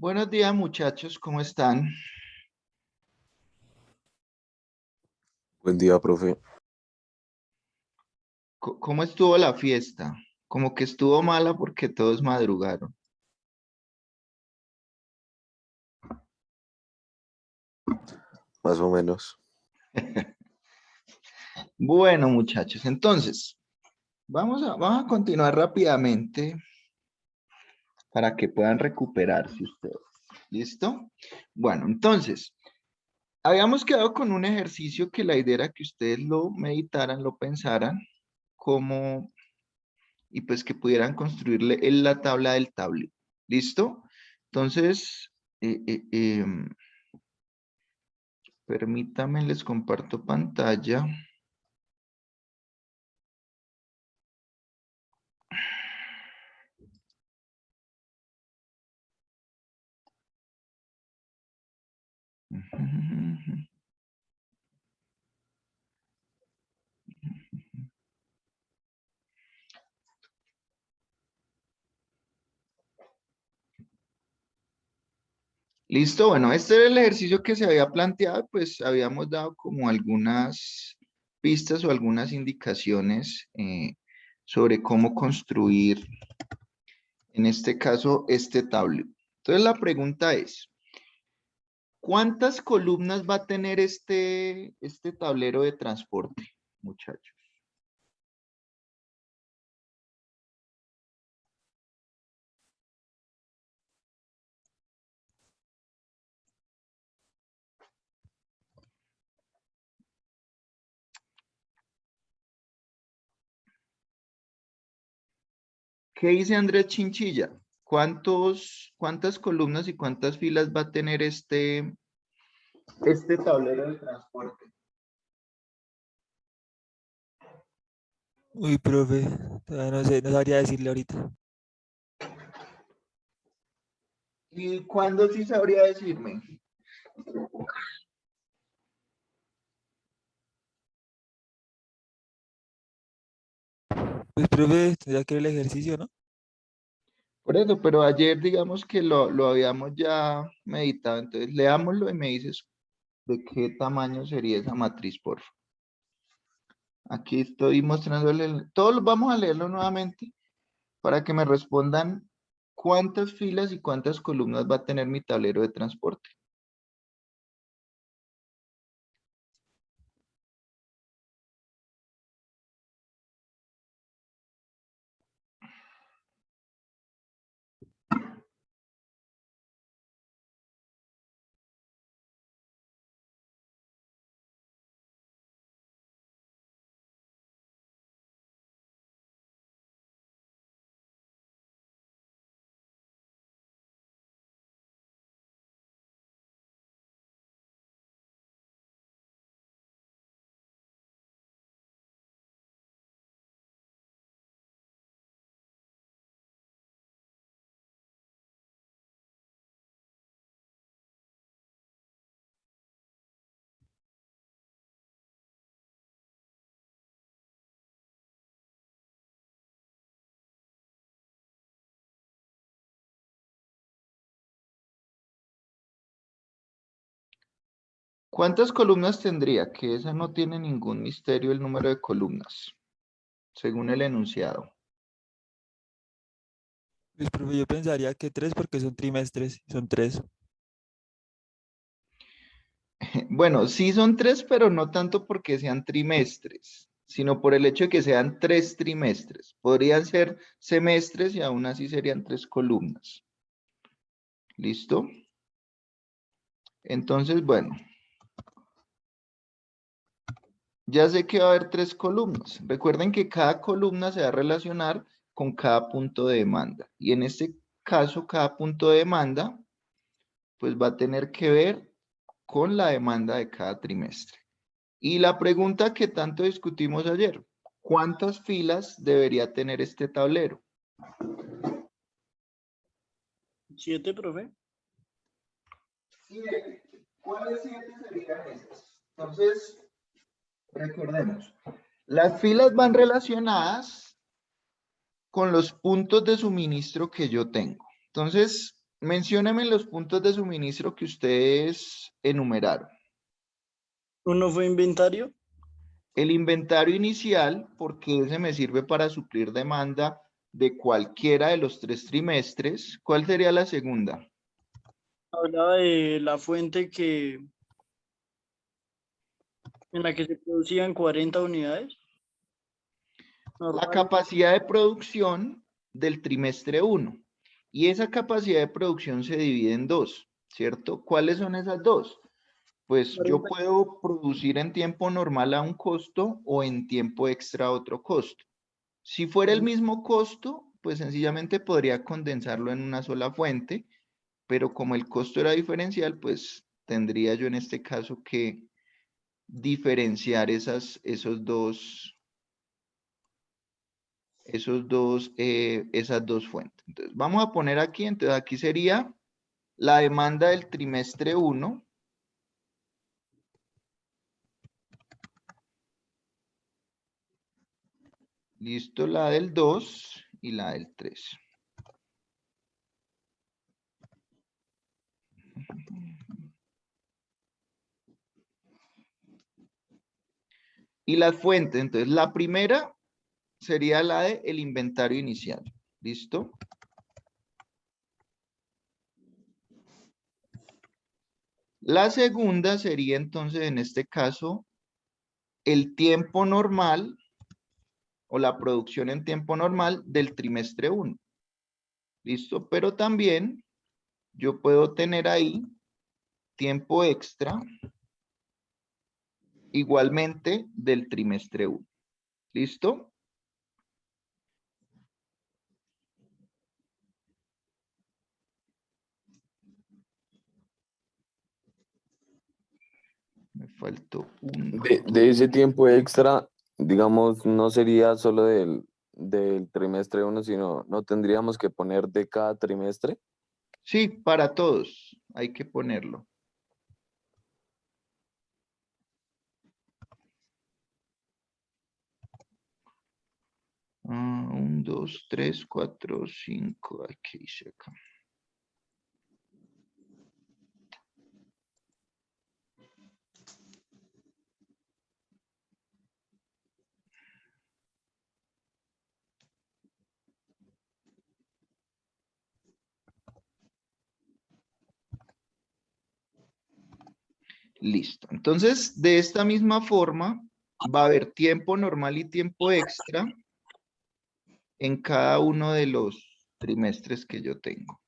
Buenos días, muchachos, ¿cómo están? Buen día, profe. ¿Cómo estuvo la fiesta? Como que estuvo mala porque todos madrugaron. Más o menos. Bueno, muchachos, entonces, vamos a continuar rápidamente para que puedan recuperarse ustedes. ¿Listo? Bueno, entonces, habíamos quedado con un ejercicio que la idea era que ustedes lo meditaran, lo pensaran, como, y pues que pudieran construirle en la tabla del tablero. ¿Listo? Entonces, permítanme, les comparto pantalla. Listo, bueno, este era el ejercicio que se había planteado, pues habíamos dado como algunas pistas o algunas indicaciones sobre cómo construir, en este caso, este tablero. Entonces la pregunta es, ¿cuántas columnas va a tener este tablero de transporte, muchachos? ¿Qué dice Andrés Chinchilla? ¿Cuántas columnas y cuántas filas va a tener este tablero de transporte? Uy, profe, todavía no sé, no sabría decirle ahorita. ¿Y cuándo sí sabría decirme? Pues, profe, ya que el ejercicio, ¿no? Por eso, pero ayer digamos que lo habíamos ya meditado, entonces leámoslo y me dices de qué tamaño sería esa matriz, por favor. Aquí estoy mostrándole, todos vamos a leerlo nuevamente para que me respondan cuántas filas y cuántas columnas va a tener mi tablero de transporte. ¿Cuántas columnas tendría? Que esa no tiene ningún misterio el número de columnas, según el enunciado. Pues, profe, yo pensaría que tres porque son trimestres, son tres. Bueno, sí son tres, pero no tanto porque sean trimestres, sino por el hecho de que sean tres trimestres. Podrían ser semestres y aún así serían tres columnas. ¿Listo? Entonces, bueno, ya sé que va a haber tres columnas. Recuerden que cada columna se va a relacionar con cada punto de demanda. Y en este caso, cada punto de demanda, pues va a tener que ver con la demanda de cada trimestre. Y la pregunta que tanto discutimos ayer, ¿cuántas filas debería tener este tablero? 7, profe. 7. ¿Cuáles 7 serían estas? Entonces, recordemos, las filas van relacionadas con los puntos de suministro que yo tengo. Entonces, Menciónenme los puntos de suministro que ustedes enumeraron. Uno fue inventario. El inventario inicial, porque ese me sirve para suplir demanda de cualquiera de los 3 trimestres. ¿Cuál sería la segunda? Hablaba de la fuente en la que se producían 40 unidades. La Normal. capacidad de producción del trimestre 1. Y esa capacidad de producción se divide en 2, ¿cierto? ¿Cuáles son esas 2? Pues yo 40. puedo producir en tiempo normal a un costo o en tiempo extra a otro costo. Si fuera el mismo costo, pues sencillamente podría condensarlo en una sola fuente, pero como el costo era diferencial, pues tendría yo en este caso que diferenciar esas dos fuentes. Entonces, vamos a poner aquí, entonces aquí sería la demanda del trimestre 1. Listo, la del 2 y la del 3. Y las fuentes, entonces la primera sería la de el inventario inicial. ¿Listo? La segunda sería entonces en este caso el tiempo normal o la producción en tiempo normal del trimestre 1. ¿Listo? Pero también yo puedo tener ahí tiempo extra igualmente del trimestre 1. ¿Listo? Me faltó un... De ese tiempo extra, digamos, no sería solo del trimestre uno, sino no tendríamos que poner de cada trimestre. Sí, para todos hay que ponerlo. Ah, 1, 2, 3, 4, 5. Aquí dice acá. Listo. Entonces, de esta misma forma, va a haber tiempo normal y tiempo extra en cada uno de los trimestres que yo tengo.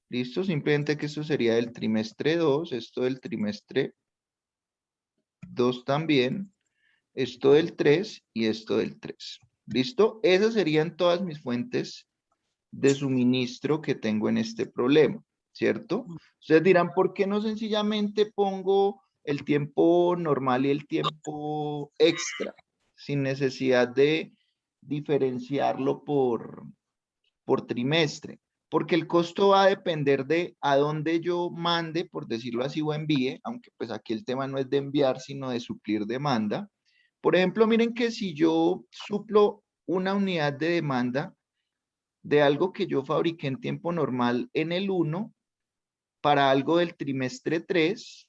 Listo, simplemente que esto sería del trimestre 2, esto del trimestre 2 también, esto del 3 y esto del 3. ¿Listo? Esas serían todas mis fuentes de suministro que tengo en este problema, ¿cierto? Ustedes dirán, ¿por qué no sencillamente pongo el tiempo normal y el tiempo extra, sin necesidad de diferenciarlo por trimestre? Porque el costo va a depender de a dónde yo mande, por decirlo así, o envíe, aunque pues aquí el tema no es de enviar, sino de suplir demanda. Por ejemplo, miren que si yo suplo una unidad de demanda de algo que yo fabriqué en tiempo normal en el 1 para algo del trimestre 3,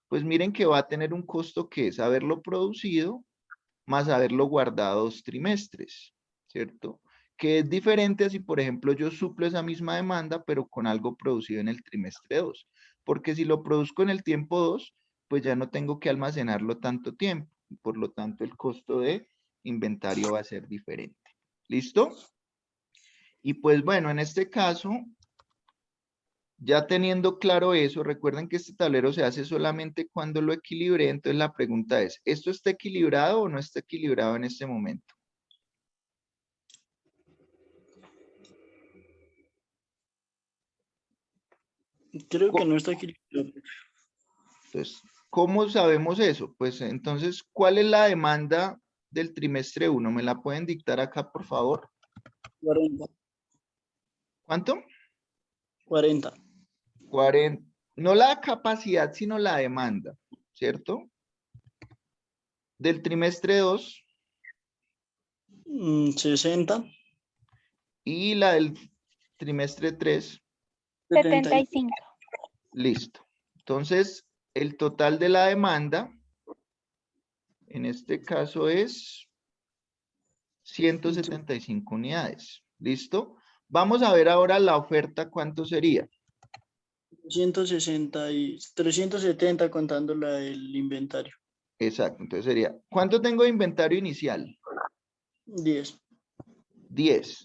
pues miren que va a tener un costo que es haberlo producido más haberlo guardado 2 trimestres, ¿cierto? Que es diferente a si, por ejemplo, yo suplo esa misma demanda, pero con algo producido en el trimestre 2. Porque si lo produzco en el tiempo 2, pues ya no tengo que almacenarlo tanto tiempo. Por lo tanto, el costo de inventario va a ser diferente. ¿Listo? Y pues bueno, en este caso, ya teniendo claro eso, recuerden que este tablero se hace solamente cuando lo equilibré. Entonces la pregunta es, ¿esto está equilibrado o no está equilibrado en este momento? Creo que no está aquí. Entonces, ¿cómo sabemos eso? Pues entonces, ¿cuál es la demanda del trimestre 1? ¿Me la pueden dictar acá, por favor? 40. ¿Cuánto? 40. 40. No la capacidad, sino la demanda, ¿cierto? Del trimestre 2 60. Y la del trimestre 3, 75. listo. Entonces, el total de la demanda, en este caso es 175 unidades. ¿Listo? Vamos a ver ahora la oferta, ¿cuánto sería? 370 contando la del inventario. Exacto, entonces sería, ¿cuánto tengo de inventario inicial? 10. 10.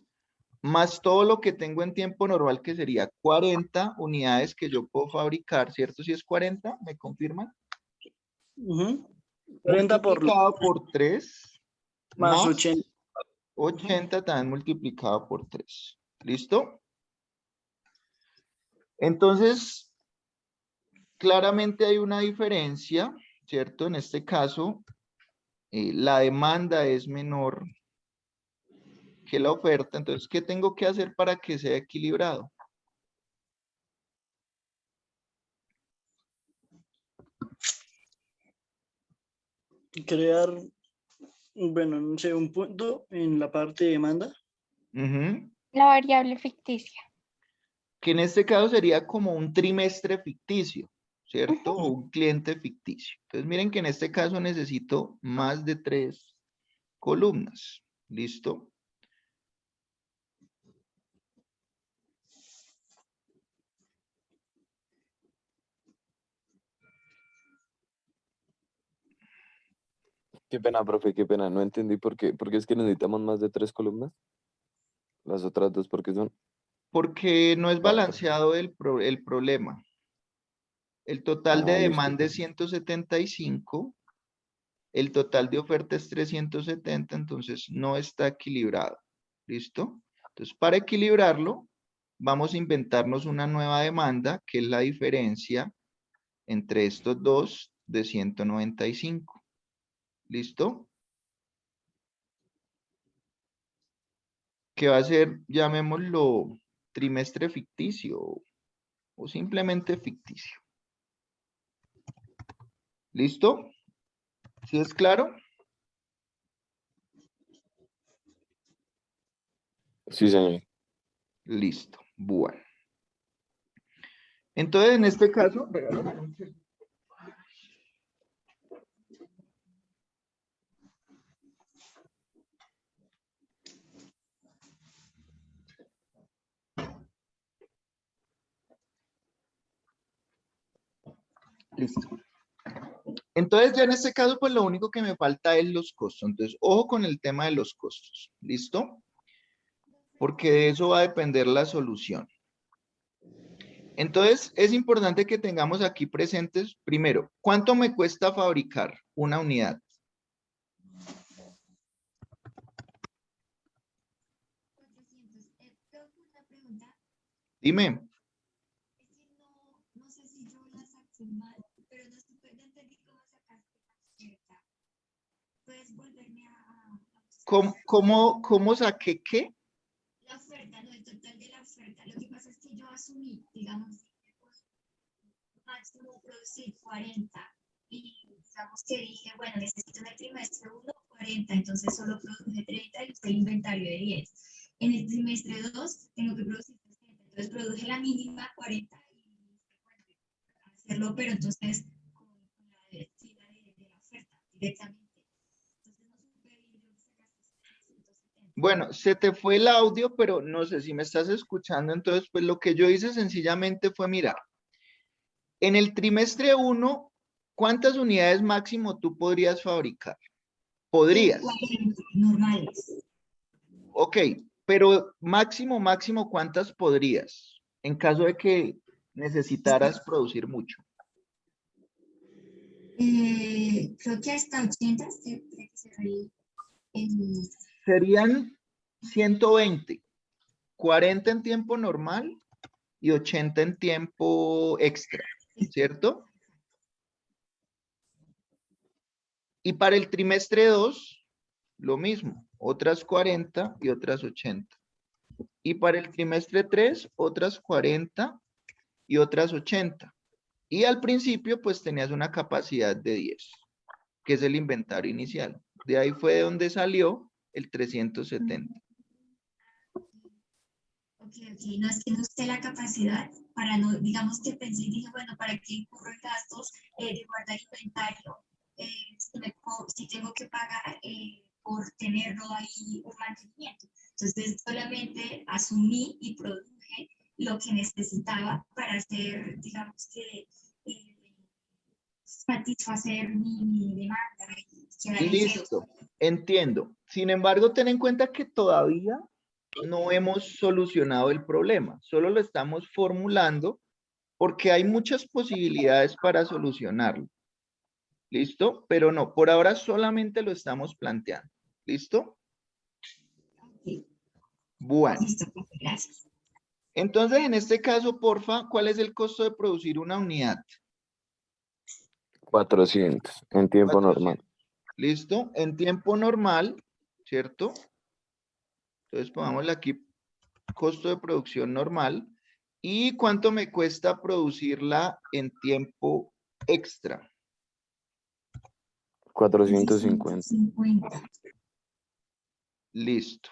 Más todo lo que tengo en tiempo normal, que sería 40 unidades que yo puedo fabricar, ¿cierto? Si es 40, ¿me confirman? 40 por Multiplicado por 3, más más 80. 80 también multiplicado por 3. ¿Listo? Entonces, claramente hay una diferencia, ¿cierto? En este caso, la demanda es menor que la oferta. Entonces, ¿qué tengo que hacer para que sea equilibrado? Crear, bueno, no sé, un punto en la parte de demanda. Ujú. La variable ficticia. Que en este caso sería como un trimestre ficticio, ¿cierto? O un cliente ficticio. Entonces, miren que en este caso necesito más de 3 columnas. ¿Listo? Qué pena, profe, qué pena. No entendí por qué. ¿Por qué es que necesitamos más de 3 columnas? Las otras dos, ¿por qué son? Porque no es 4. balanceado el problema. El total de Ah, listo. demanda es 175, el total de oferta es 370, entonces no está equilibrado. ¿Listo? Entonces, para equilibrarlo, vamos a inventarnos una nueva demanda, que es la diferencia entre estos dos de 195. ¿Listo? Que va a ser, llamémoslo, trimestre ficticio o simplemente ficticio. ¿Listo? ¿Sí es claro? Sí, señor. Listo. Bueno. Entonces, en este caso, listo. Entonces, ya en este caso, pues lo único que me falta es los costos. Entonces, ojo con el tema de los costos. ¿Listo? Porque de eso va a depender la solución. Entonces, es importante que tengamos aquí presentes, primero, ¿cuánto me cuesta fabricar una unidad? Dime. No sé si yo la saqué mal, pero no entendí cómo sacaste la oferta. ¿Puedes volverme a ¿Cómo saqué qué? la oferta, no el total de la oferta? Lo que pasa es que yo asumí, digamos, máximo producir 40 y digamos que dije, bueno, necesito en el trimestre 1 40, entonces solo produje 30 y usé el inventario de 10. En el trimestre 2 tengo que producir 60, entonces produje la mínima 40 y bueno, hacerlo, pero entonces con la de la oferta directamente. Entonces no supe bien de dónde sacaste 170. Bueno, se te fue el audio, pero no sé si me estás escuchando. Entonces, pues lo que yo hice sencillamente fue mirar. En el trimestre 1, ¿cuántas unidades máximo tú podrías fabricar? Podrías. 40 normales. Ok, pero máximo, ¿cuántas podrías? En caso de que necesitaras producir mucho. Creo que hasta 80 siempre que se reí. Serían 120, 40 en tiempo normal y 80 en tiempo extra, ¿cierto? Y para el trimestre 2, lo mismo, otras 40 y otras 80. Y para el trimestre 3, otras 40 y otras 80. Y al principio, pues tenías una capacidad de 10, que es el inventario inicial. De ahí fue de donde salió el 370. Ok, no es que no esté la capacidad para no, digamos que pensé y dije, bueno, ¿para qué incurro en gastos de guardar inventario? Si tengo que pagar por tenerlo ahí un mantenimiento. Entonces solamente asumí y produje lo que necesitaba para hacer, digamos que, satisfacer mi demanda y quedar en cero. Listo, entiendo. Sin embargo, ten en cuenta que todavía no hemos solucionado el problema, solo lo estamos formulando porque hay muchas posibilidades para solucionarlo. ¿Listo? Pero no, por ahora solamente lo estamos planteando. ¿Listo? Ok, Bueno, listo, profe, gracias. entonces en este caso, porfa, ¿cuál es el costo de producir una unidad? 400 en tiempo 400. normal. ¿Listo? En tiempo normal, ¿cierto? Entonces pongámosle aquí costo de producción normal. ¿Y cuánto me cuesta producirla en tiempo extra? 450. 450. Listo.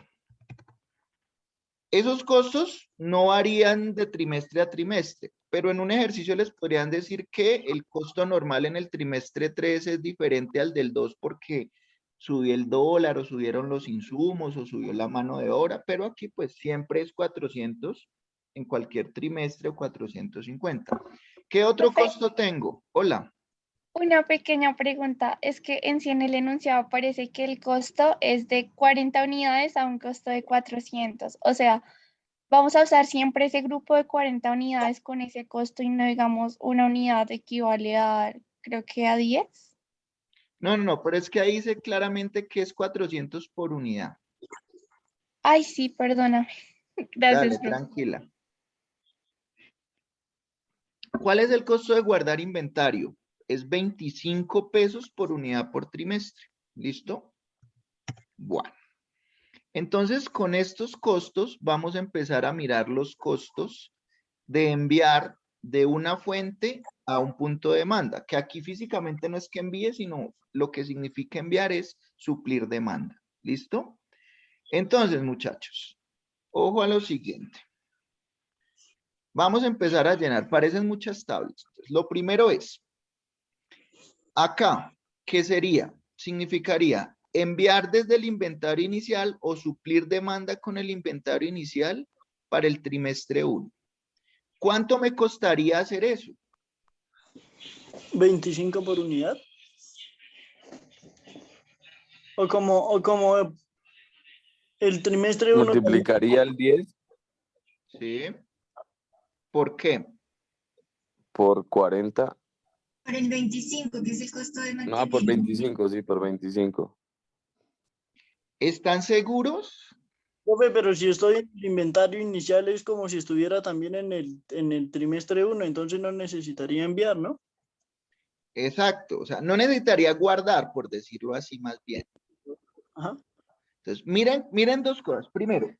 Esos costos no varían de trimestre a trimestre, pero en un ejercicio les podrían decir que el costo normal en el trimestre 3 es diferente al del 2 porque subió el dólar o subieron los insumos o subió la mano de obra, pero aquí pues siempre es 400 en cualquier trimestre o 450. ¿Qué otro Profe, costo tengo? Hola. una pequeña pregunta. Es que en sí en el enunciado parece que el costo es de 40 unidades a un costo de 400. O sea, vamos a usar siempre ese grupo de 40 unidades con ese costo y no digamos una unidad equivale a, creo que a 10. No, pero es que ahí dice claramente que es 400 por unidad. Ay, sí, perdóname. Dale, Gracias, profe. tranquila. ¿Cuál es el costo de guardar inventario? Es 25 pesos por unidad por trimestre. ¿Listo? Bueno. Entonces, con estos costos, vamos a empezar a mirar los costos de enviar de una fuente a un punto de demanda, que aquí físicamente no es que envíe, sino lo que significa enviar es suplir demanda. ¿Listo? Entonces, muchachos, ojo a lo siguiente. Vamos a empezar a llenar, parecen muchas tablas. Entonces, lo primero es, acá, ¿qué sería? Significaría enviar desde el inventario inicial o suplir demanda con el inventario inicial para el trimestre 1. ¿Cuánto me costaría hacer eso? 25 por unidad. O como el trimestre 1. Multiplicaría el 10 ¿Sí? ¿Por qué? por 40. Por el 25, que es el costo de No, por mantenimiento. 25, sí, por 25. ¿Están seguros? Profe, pero si estoy en el inventario inicial es como si estuviera también en el trimestre 1, entonces no necesitaría enviar, ¿no? Exacto, o sea, no necesitaría guardar, por decirlo así más bien. Ajá. Entonces, miren dos cosas. Primero,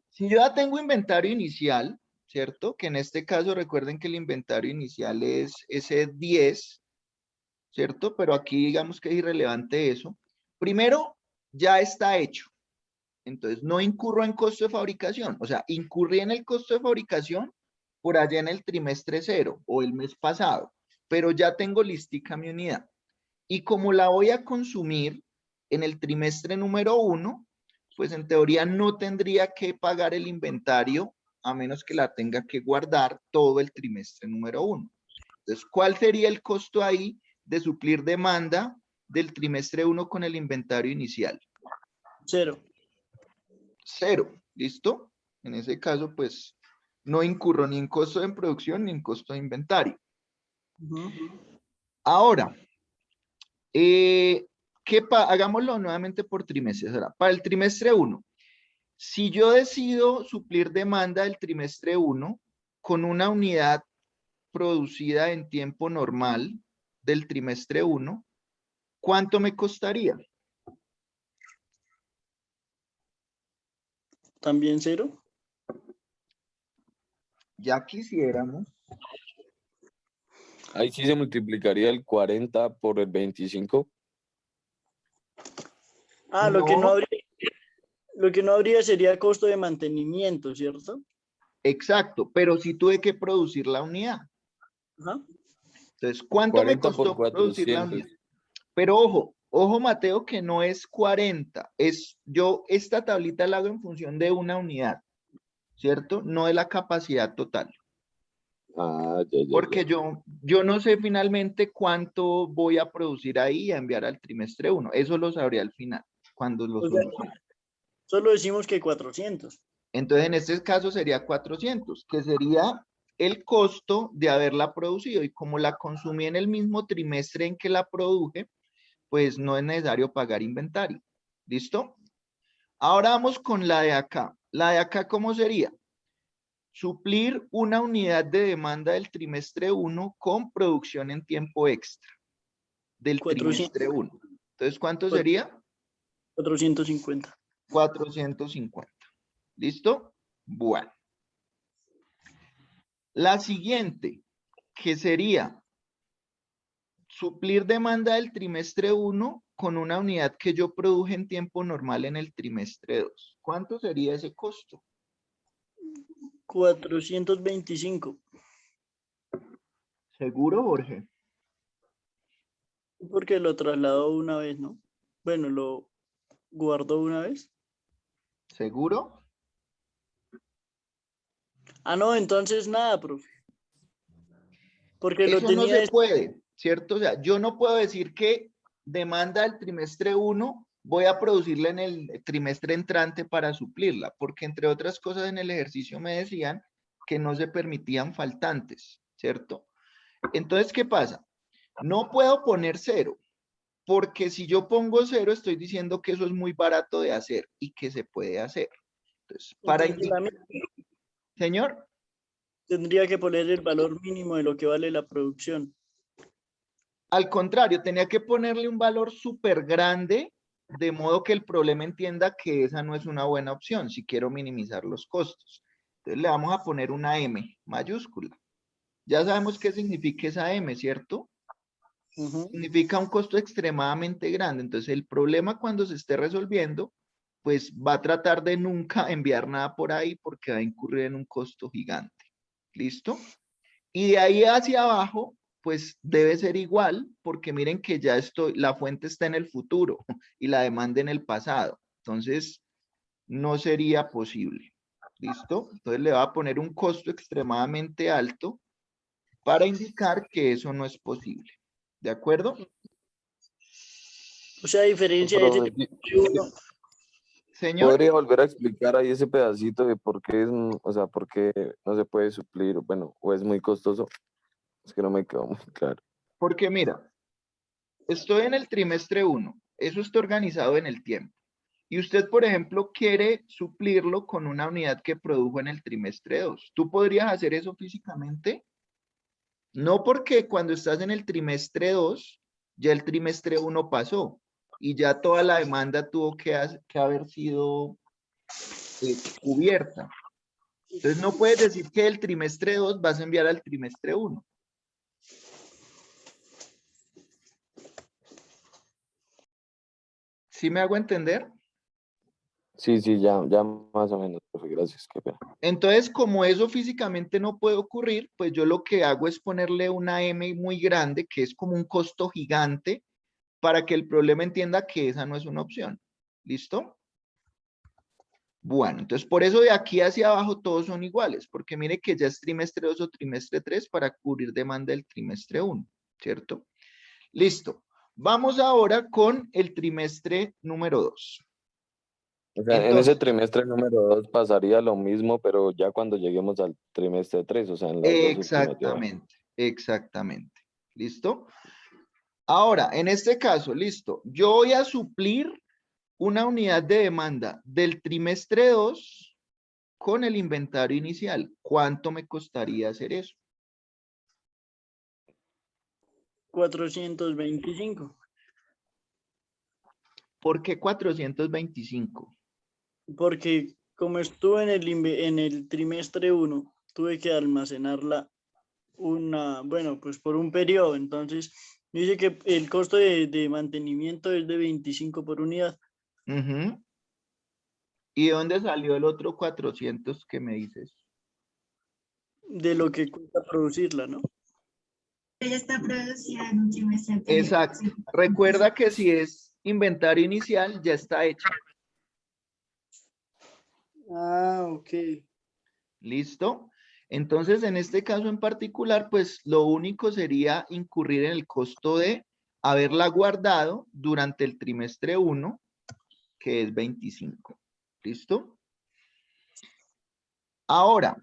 si yo ya tengo inventario inicial, ¿cierto? Que en este caso recuerden que el inventario inicial es ese 10, ¿cierto? Pero aquí digamos que es irrelevante eso. Primero, ya está hecho. Entonces, no incurro en costo de fabricación. O sea, incurrí en el costo de fabricación por allá en el trimestre 0 o el mes pasado, pero ya tengo listica mi unidad. Y como la voy a consumir en el trimestre número 1, pues en teoría no tendría que pagar el inventario a menos que la tenga que guardar todo el trimestre número 1. Entonces, ¿cuál sería el costo ahí de suplir demanda del trimestre 1 con el inventario inicial? 0. 0, ¿listo? En ese caso, pues, no incurro ni en costo de producción ni en costo de inventario. Ahora, hagámoslo nuevamente por trimestres. Ahora, para el trimestre 1, si yo decido suplir demanda del trimestre 1 con una unidad producida en tiempo normal del trimestre 1, ¿cuánto me costaría? ¿También 0? Ya quisiéramos. Ahí sí se multiplicaría el 40 por el 25. Ah, lo que no habría sería costo de mantenimiento, ¿cierto? Exacto, pero sí tuve que producir la unidad. Ajá. Entonces, ¿cuánto me 40 por costó producir la 400. unidad? Pero ojo Mateo, que no es 40, esta tablita la hago en función de una unidad, ¿cierto? No de la capacidad total. Ah, ya. Porque yo no sé finalmente cuánto voy a producir ahí y a enviar al trimestre 1. Eso lo sabré al final, cuando lo O sea, solucione. solo decimos que 400. Entonces, en este caso sería 400, que sería el costo de haberla producido. Y como la consumí en el mismo trimestre en que la produje, pues no es necesario pagar inventario. ¿Listo? Ahora vamos con la de acá. La de acá, ¿cómo sería? Suplir una unidad de demanda del trimestre 1 con producción en tiempo extra del 400, trimestre 1. Entonces, ¿cuánto sería? 450. 450. ¿Listo? Bueno. La siguiente, que sería suplir demanda del trimestre 1 con una unidad que yo produje en tiempo normal en el trimestre 2. ¿Cuánto sería ese costo? 425. ¿Seguro, Jorge? Porque lo trasladó una vez, ¿no? Bueno, lo guardó una vez. ¿Seguro? Ah, no, entonces nada, profe. Porque lo Eso no tenía... se puede, ¿cierto? O sea, yo no puedo decir que demanda del trimestre 1 voy a producirla en el trimestre entrante para suplirla, porque entre otras cosas en el ejercicio me decían que no se permitían faltantes, ¿cierto? Entonces, ¿qué pasa? No puedo poner 0, porque si yo pongo 0 estoy diciendo que eso es muy barato de hacer y que se puede hacer. Entonces, para Entonces, indicar, señor, tendría que poner el valor mínimo de lo que vale la producción. al contrario, tenía que ponerle un valor súper grande, de modo que el problema entienda que esa no es una buena opción si quiero minimizar los costos. Entonces le vamos a poner una M mayúscula. Ya sabemos qué significa esa M, ¿cierto? Ujú. Significa un costo extremadamente grande. Entonces el problema cuando se esté resolviendo, pues va a tratar de nunca enviar nada por ahí porque va a incurrir en un costo gigante. ¿Listo? Y de ahí hacia abajo, pues debe ser igual, porque miren que ya la fuente está en el futuro y la demanda en el pasado. Entonces, no sería posible. ¿Listo? Entonces le va a poner un costo extremadamente alto para indicar que eso no es posible. ¿De acuerdo? O sea, a diferencia de ese Profe, trimestre uno, Señor, ¿podría volver a explicar ahí ese pedacito de por qué o sea, por qué no se puede suplir, bueno, o es muy costoso? Es que no me quedó muy claro. porque mira, estoy en el trimestre 1. Eso está organizado en el tiempo. Y usted, por ejemplo, quiere suplirlo con una unidad que produjo en el trimestre 2. ¿Tú podrías hacer eso físicamente? No, porque cuando estás en el trimestre 2, ya el trimestre 1 pasó y ya toda la demanda tuvo que haber sido cubierta. Entonces no puedes decir que el trimestre 2 vas a enviar al trimestre 1. ¿Sí me hago entender? Sí, ya más o menos, profe, gracias, qué pena. Entonces, como eso físicamente no puede ocurrir, pues yo lo que hago es ponerle una M muy grande, que es como un costo gigante, para que el problema entienda que esa no es una opción. ¿Listo? Bueno, entonces por eso de aquí hacia abajo todos son iguales, porque mire que ya es trimestre 2 o trimestre 3 para cubrir demanda del trimestre 1, ¿cierto? Listo. Vamos ahora con el trimestre número 2. O sea, en ese Entonces, trimestre número 2 pasaría lo mismo, pero ya cuando lleguemos al trimestre 3, o sea, en las dos últimas ya. exactamente. ¿Listo? Ahora, en este caso, listo. Yo voy a suplir una unidad de demanda del trimestre 2 con el inventario inicial. ¿Cuánto me costaría hacer eso? 425. ¿Por qué 425? Porque como estuve en el trimestre 1, tuve que almacenarla bueno, pues por un periodo. Entonces, dice que el costo de mantenimiento es de 25 por unidad. ¿Y de dónde salió el otro 400 que me dices? de lo que cuesta producirla, ¿no? Ella está producida en un trimestre anterior. Exacto. Recuerda que si es inventario inicial, ya está hecha. Ah, ok. ¿Listo? Entonces, en este caso en particular, pues lo único sería incurrir en el costo de haberla guardado durante el trimestre 1, que es 25. ¿Listo? Ahora,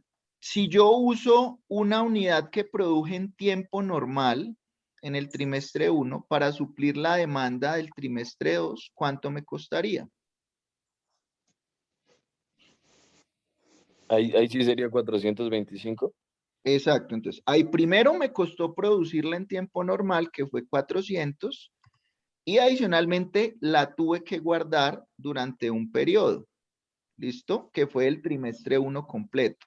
si yo uso una unidad que produje en tiempo normal en el trimestre 1 para suplir la demanda del trimestre 2, ¿cuánto me costaría? Ahí sí sería 425. Exacto, entonces, ahí primero me costó producirla en tiempo normal, que fue 400, y adicionalmente la tuve que guardar durante un periodo, ¿listo? Que fue el trimestre 1 completo.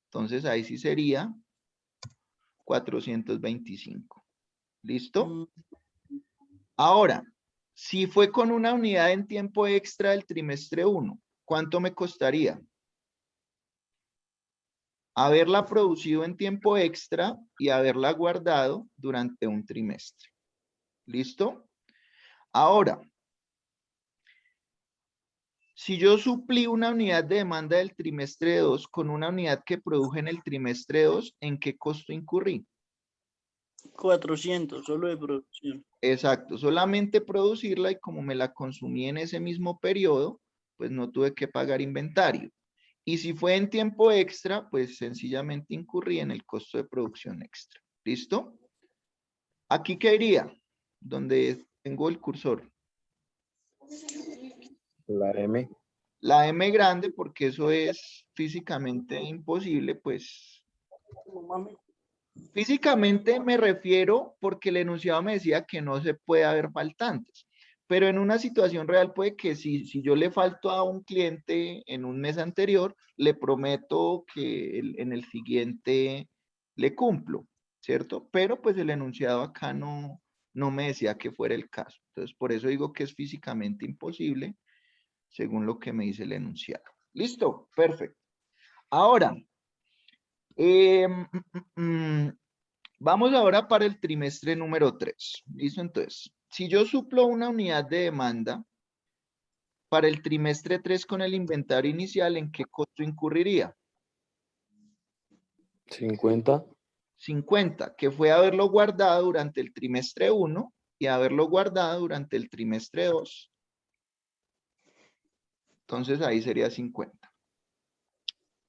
Entonces, ahí sí sería 425, ¿listo? Mm, Ahora, si fue con una unidad en tiempo extra del trimestre 1, ¿cuánto me costaría? Haberla producido en tiempo extra y haberla guardado durante un trimestre. ¿Listo? Ahora, si yo suplí una unidad de demanda del trimestre 2 con una unidad que produje en el trimestre 2, ¿en qué costo incurrí? 400, solo de producción. Exacto, solamente producirla y como me la consumí en ese mismo periodo, pues no tuve que pagar inventario. Y si fue en tiempo extra, pues sencillamente incurrí en el costo de producción extra. ¿Listo? ¿Aquí qué iría? Donde tengo el cursor. La M. La M grande, porque eso es físicamente imposible, pues físicamente me refiero porque el enunciado me decía que no se puede haber faltantes. Pero en una situación real puede que si yo le falto a un cliente en un mes anterior, le prometo que en el siguiente le cumplo, ¿cierto? Pero pues el enunciado acá no me decía que fuera el caso. Entonces, por eso digo que es físicamente imposible, según lo que me dice el enunciado. ¿Listo? Perfecto. Ahora, vamos ahora para el trimestre número 3. ¿Listo? Entonces, si yo suplo una unidad de demanda para el trimestre 3 con el inventario inicial, ¿en qué costo incurriría? 50. 50, que fue haberlo guardado durante el trimestre 1 y haberlo guardado durante el trimestre 2. Entonces ahí sería 50.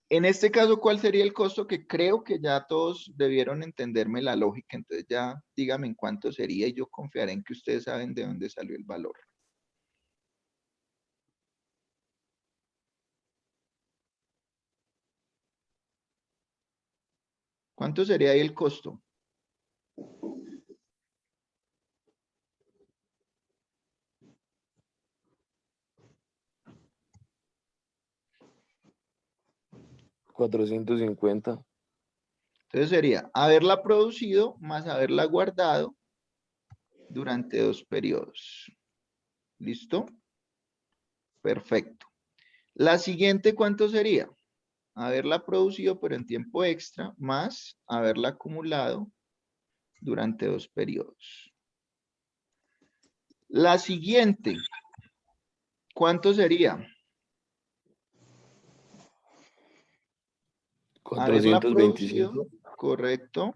En este caso, ¿cuál sería el costo? Que creo que ya todos debieron entenderme la lógica, entonces ya díganme en cuánto sería y yo confiaré en que ustedes saben de dónde salió el valor. ¿Cuánto sería ahí el costo? $450. Entonces sería haberla producido más haberla guardado durante 2 periodos. ¿Listo? Perfecto. La siguiente, ¿cuánto sería? Haberla producido pero en tiempo extra más haberla acumulado durante 2 periodos. La siguiente, ¿cuánto sería? Haberla 425. producido, correcto.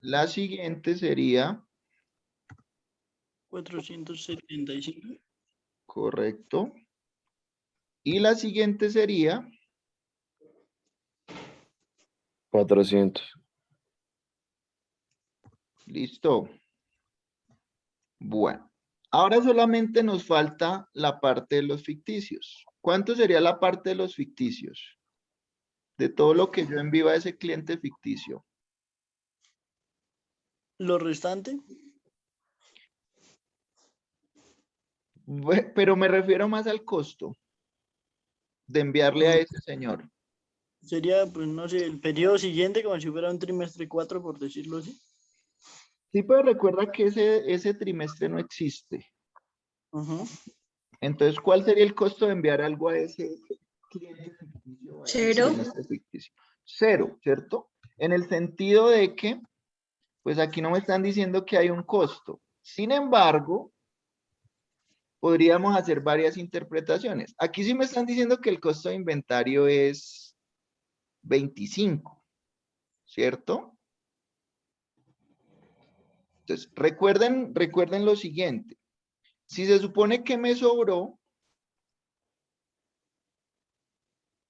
La siguiente sería, 475. correcto. Y la siguiente sería, 400. listo. Bueno, ahora solamente nos falta la parte de los ficticios. ¿Cuánto sería la parte de los ficticios? De todo lo que yo envío a ese cliente ficticio. Lo restante, Pero me refiero más al costo de enviarle a ese señor. sería, pues no sé, el periodo siguiente, como si fuera un trimestre 4, por decirlo así. Sí, pero recuerda que ese trimestre no existe. Ajá. Entonces, ¿cuál sería el costo de enviar algo a ese cliente ficticio va a Cero. decir este ficticio? 0, ¿cierto? En el sentido de que, pues aquí no me están diciendo que hay un costo. Sin embargo, podríamos hacer varias interpretaciones. Aquí sí me están diciendo que el costo de inventario es 25, ¿cierto? Entonces, recuerden lo siguiente. Si se supone que me sobró,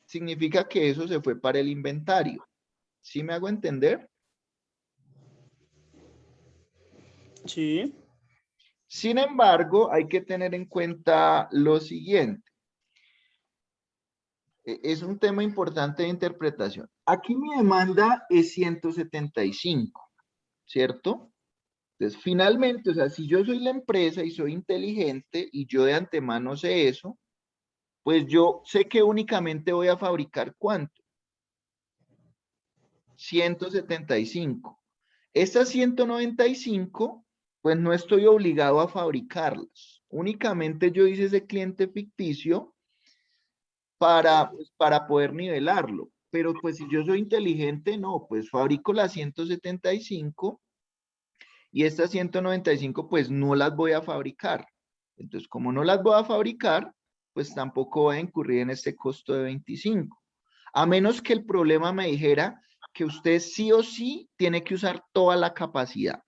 significa que eso se fue para el inventario. ¿Sí me hago entender? Sí. Sin embargo, hay que tener en cuenta lo siguiente. Es un tema importante de interpretación. Aquí mi demanda es 175, ¿cierto? Entonces, finalmente, o sea, si yo soy la empresa y soy inteligente y yo de antemano sé eso, pues yo sé que únicamente voy a fabricar ¿cuánto? 175. Estas 195, pues no estoy obligado a fabricarlas. Únicamente yo hice ese cliente ficticio para poder nivelarlo. Pero pues si yo soy inteligente, no, pues fabrico las 175 y estas 195 pues no las voy a fabricar. Entonces, como no las voy a fabricar, pues tampoco voy a incurrir en este costo de 25. A menos que el problema me dijera que usted sí o sí tiene que usar toda la capacidad.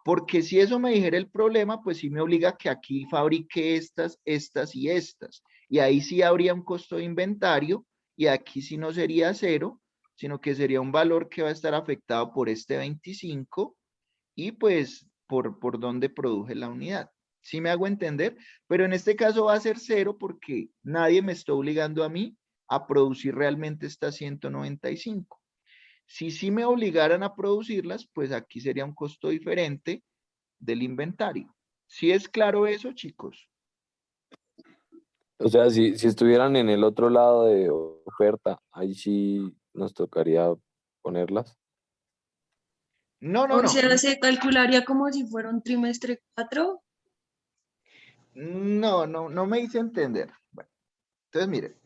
Porque si eso me dijera el problema, pues sí me obliga a que aquí fabrique estas, estas y estas. Y ahí sí habría un costo de inventario y aquí sí no sería 0, sino que sería un valor que va a estar afectado por este 25 y pues por donde produje la unidad. ¿Sí me hago entender? Pero en este caso va a ser 0 porque nadie me está obligando a mí a producir realmente estas 195. Si sí me obligaran a producirlas, pues aquí sería un costo diferente del inventario. ¿Sí es claro eso, chicos? O sea, si estuvieran en el otro lado de oferta, ahí sí nos tocaría ponerlas. No, no, O no. sea, se calcularía como si fuera un trimestre 4. No me hice entender. Bueno, entonces mire,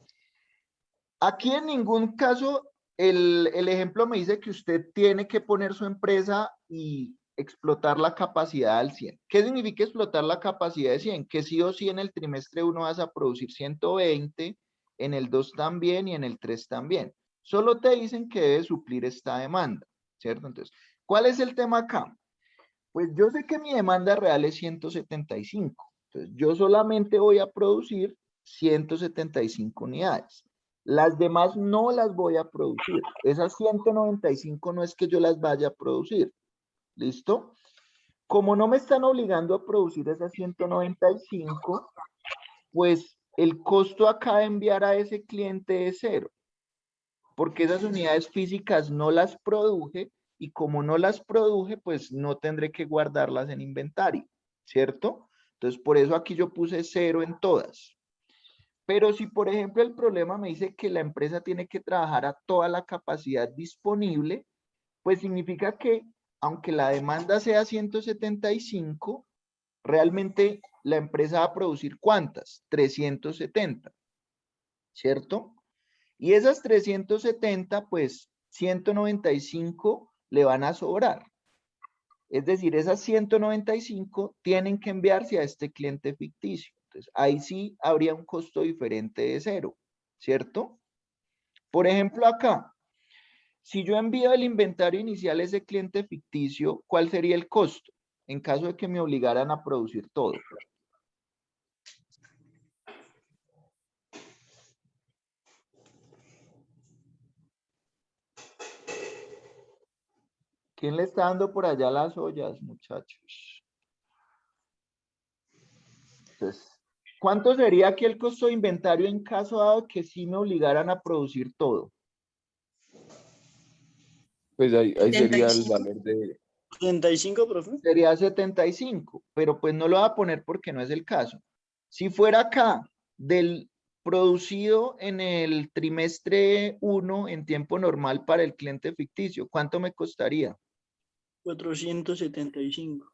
aquí en ningún caso el ejemplo me dice que usted tiene que poner su empresa y explotar la capacidad al 100. ¿Qué significa explotar la capacidad de 100? Que sí o sí en el trimestre 1 vas a producir 120, en el 2 también y en el 3 también. Solo te dicen que debe suplir esta demanda, ¿cierto? Entonces, ¿cuál es el tema acá? Pues yo sé que mi demanda real es 175. Entonces, yo solamente voy a producir 175 unidades. Las demás no las voy a producir. Esas 195 no es que yo las vaya a producir. ¿Listo? Como no me están obligando a producir esas 195, pues el costo acá de enviar a ese cliente es 0. Porque esas unidades físicas no las produje y como no las produje, pues no tendré que guardarlas en inventario, ¿cierto? Entonces, por eso aquí yo puse 0 en todas. Pero si, por ejemplo, el problema me dice que la empresa tiene que trabajar a toda la capacidad disponible, pues significa que aunque la demanda sea 175, realmente la empresa va a producir ¿cuántas? 370, ¿cierto? Y esas 370, pues 195 le van a sobrar. Es decir, esas 195 tienen que enviarse a este cliente ficticio. Entonces, ahí sí habría un costo diferente de 0, ¿cierto? Por ejemplo, acá, si yo envío el inventario inicial a ese cliente ficticio, ¿cuál sería el costo? En caso de que me obligaran a producir todo. ¿Quién le está dando por allá las ollas, muchachos? Entonces, ¿cuánto sería aquí el costo de inventario en caso dado que sí me obligaran a producir todo? Pues ahí sería el 75. valor de... 35, profe. Sería 75, pero pues no lo voy a poner porque no es el caso. Si fuera acá del producido en el trimestre 1 en tiempo normal para el cliente ficticio, ¿cuánto me costaría? 475.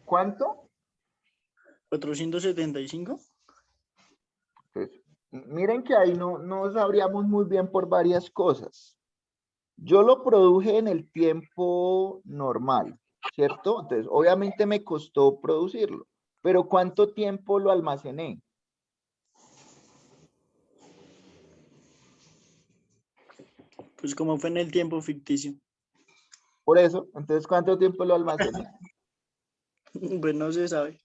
¿Cuánto? 475. Entonces, miren que ahí no sabríamos muy bien por varias cosas. Yo lo produje en el tiempo normal, ¿cierto? Entonces, obviamente me costó producirlo, pero ¿cuánto tiempo lo almacené? Pues como fue en el tiempo ficticio. Por eso, entonces, ¿cuánto tiempo lo almacené? Pues no se sabe.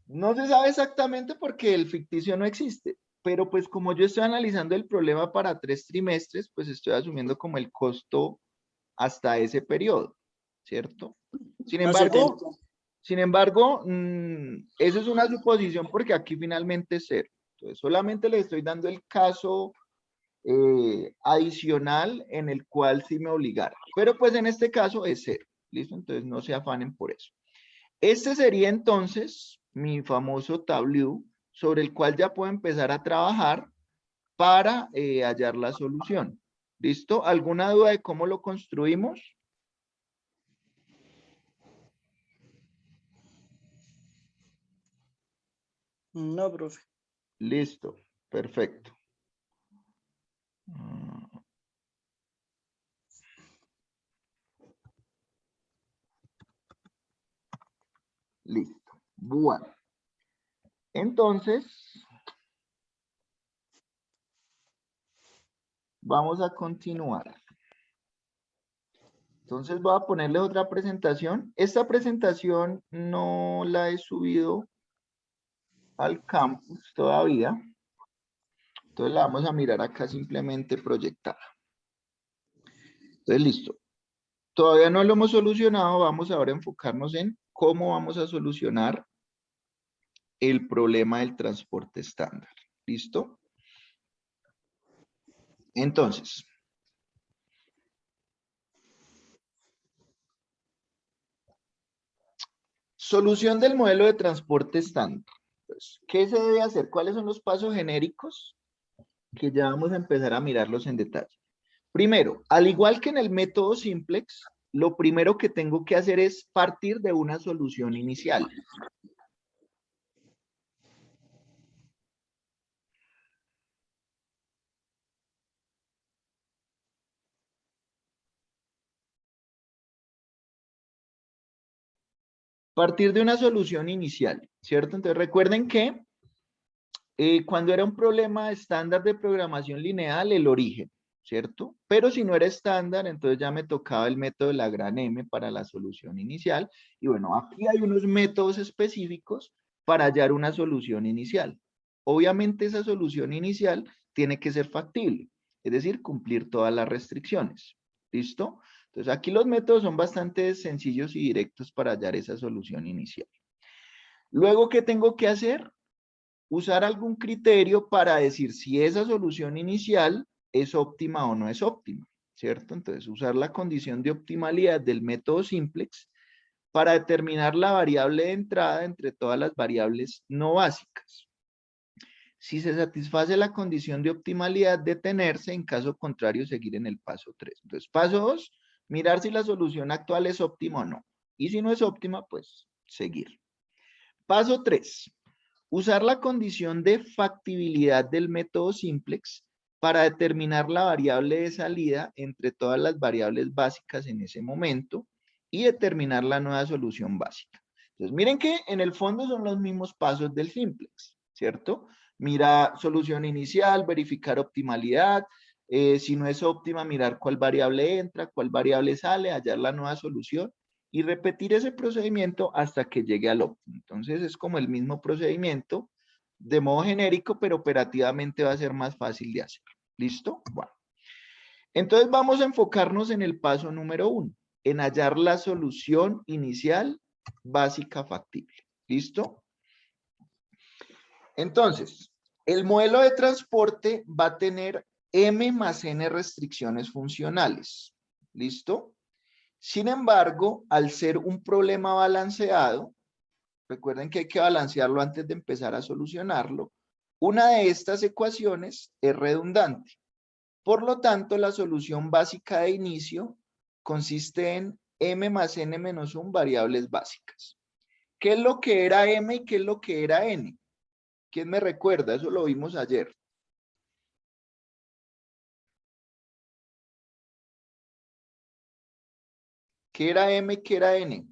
No se sabe exactamente porque el ficticio no existe, pero pues como yo estoy analizando el problema para 3 trimestres, pues estoy asumiendo como el costo hasta ese periodo, ¿cierto? Sin Más embargo, 70. eso es una suposición porque aquí finalmente es 0. Entonces, solamente le estoy dando el caso adicional en el cual sí me obligara. Pero pues en este caso es 0. ¿Listo? Entonces no se afanen por eso. Este sería entonces mi famoso tableau sobre el cual ya puedo empezar a trabajar para hallar la solución. ¿Listo? ¿Alguna duda de cómo lo construimos? No, profe. Listo, perfecto. Listo. Bueno. Entonces, vamos a continuar. Entonces voy a ponerle otra presentación. Esta presentación no la he subido al campus todavía. Entonces la vamos a mirar acá simplemente proyectada. Entonces, listo. Todavía no lo hemos solucionado. Vamos ahora a enfocarnos en cómo vamos a solucionar el problema del transporte estándar. ¿Listo? Entonces, solución del modelo de transporte estándar. Pues, ¿qué se debe hacer? ¿Cuáles son los pasos genéricos? Que ya vamos a empezar a mirarlos en detalle. Primero, al igual que en el método simplex, lo primero que tengo que hacer es partir de una solución inicial. Partir de una solución inicial, ¿cierto? Entonces recuerden que cuando era un problema estándar de programación lineal, el origen, ¿cierto? Pero si no era estándar, entonces ya me tocaba el método de la gran M para la solución inicial. Y bueno, aquí hay unos métodos específicos para hallar una solución inicial. Obviamente esa solución inicial tiene que ser factible, es decir, cumplir todas las restricciones. ¿Listo? Entonces aquí los métodos son bastante sencillos y directos para hallar esa solución inicial. Luego, ¿qué tengo que hacer? Usar algún criterio para decir si esa solución inicial es óptima o no es óptima, ¿cierto? Entonces, usar la condición de optimalidad del método simplex para determinar la variable de entrada entre todas las variables no básicas. Si se satisface la condición de optimalidad, detenerse, en caso contrario, seguir en el paso 3. Entonces, paso 2, mirar si la solución actual es óptima o no. Y si no es óptima, pues seguir. Paso 3. Usar la condición de factibilidad del método simplex para determinar la variable de salida entre todas las variables básicas en ese momento y determinar la nueva solución básica. Entonces, miren que en el fondo son los mismos pasos del simplex, ¿cierto? Mira solución inicial, verificar optimalidad, si no es óptima, mirar cuál variable entra, cuál variable sale, hallar la nueva solución y repetir ese procedimiento hasta que llegue al óptimo. Entonces es como el mismo procedimiento de modo genérico, pero operativamente va a ser más fácil de hacer. ¿Listo? Bueno. Entonces vamos a enfocarnos en el paso número 1, en hallar la solución inicial básica factible. ¿Listo? Entonces, el modelo de transporte va a tener M más N restricciones funcionales. ¿Listo? Sin embargo, al ser un problema balanceado, recuerden que hay que balancearlo antes de empezar a solucionarlo, una de estas ecuaciones es redundante. Por lo tanto, la solución básica de inicio consiste en M más N menos 1 variables básicas. ¿Qué es lo que era M y qué es lo que era N? ¿Quién me recuerda? Eso lo vimos ayer. ¿Qué era M y qué era N?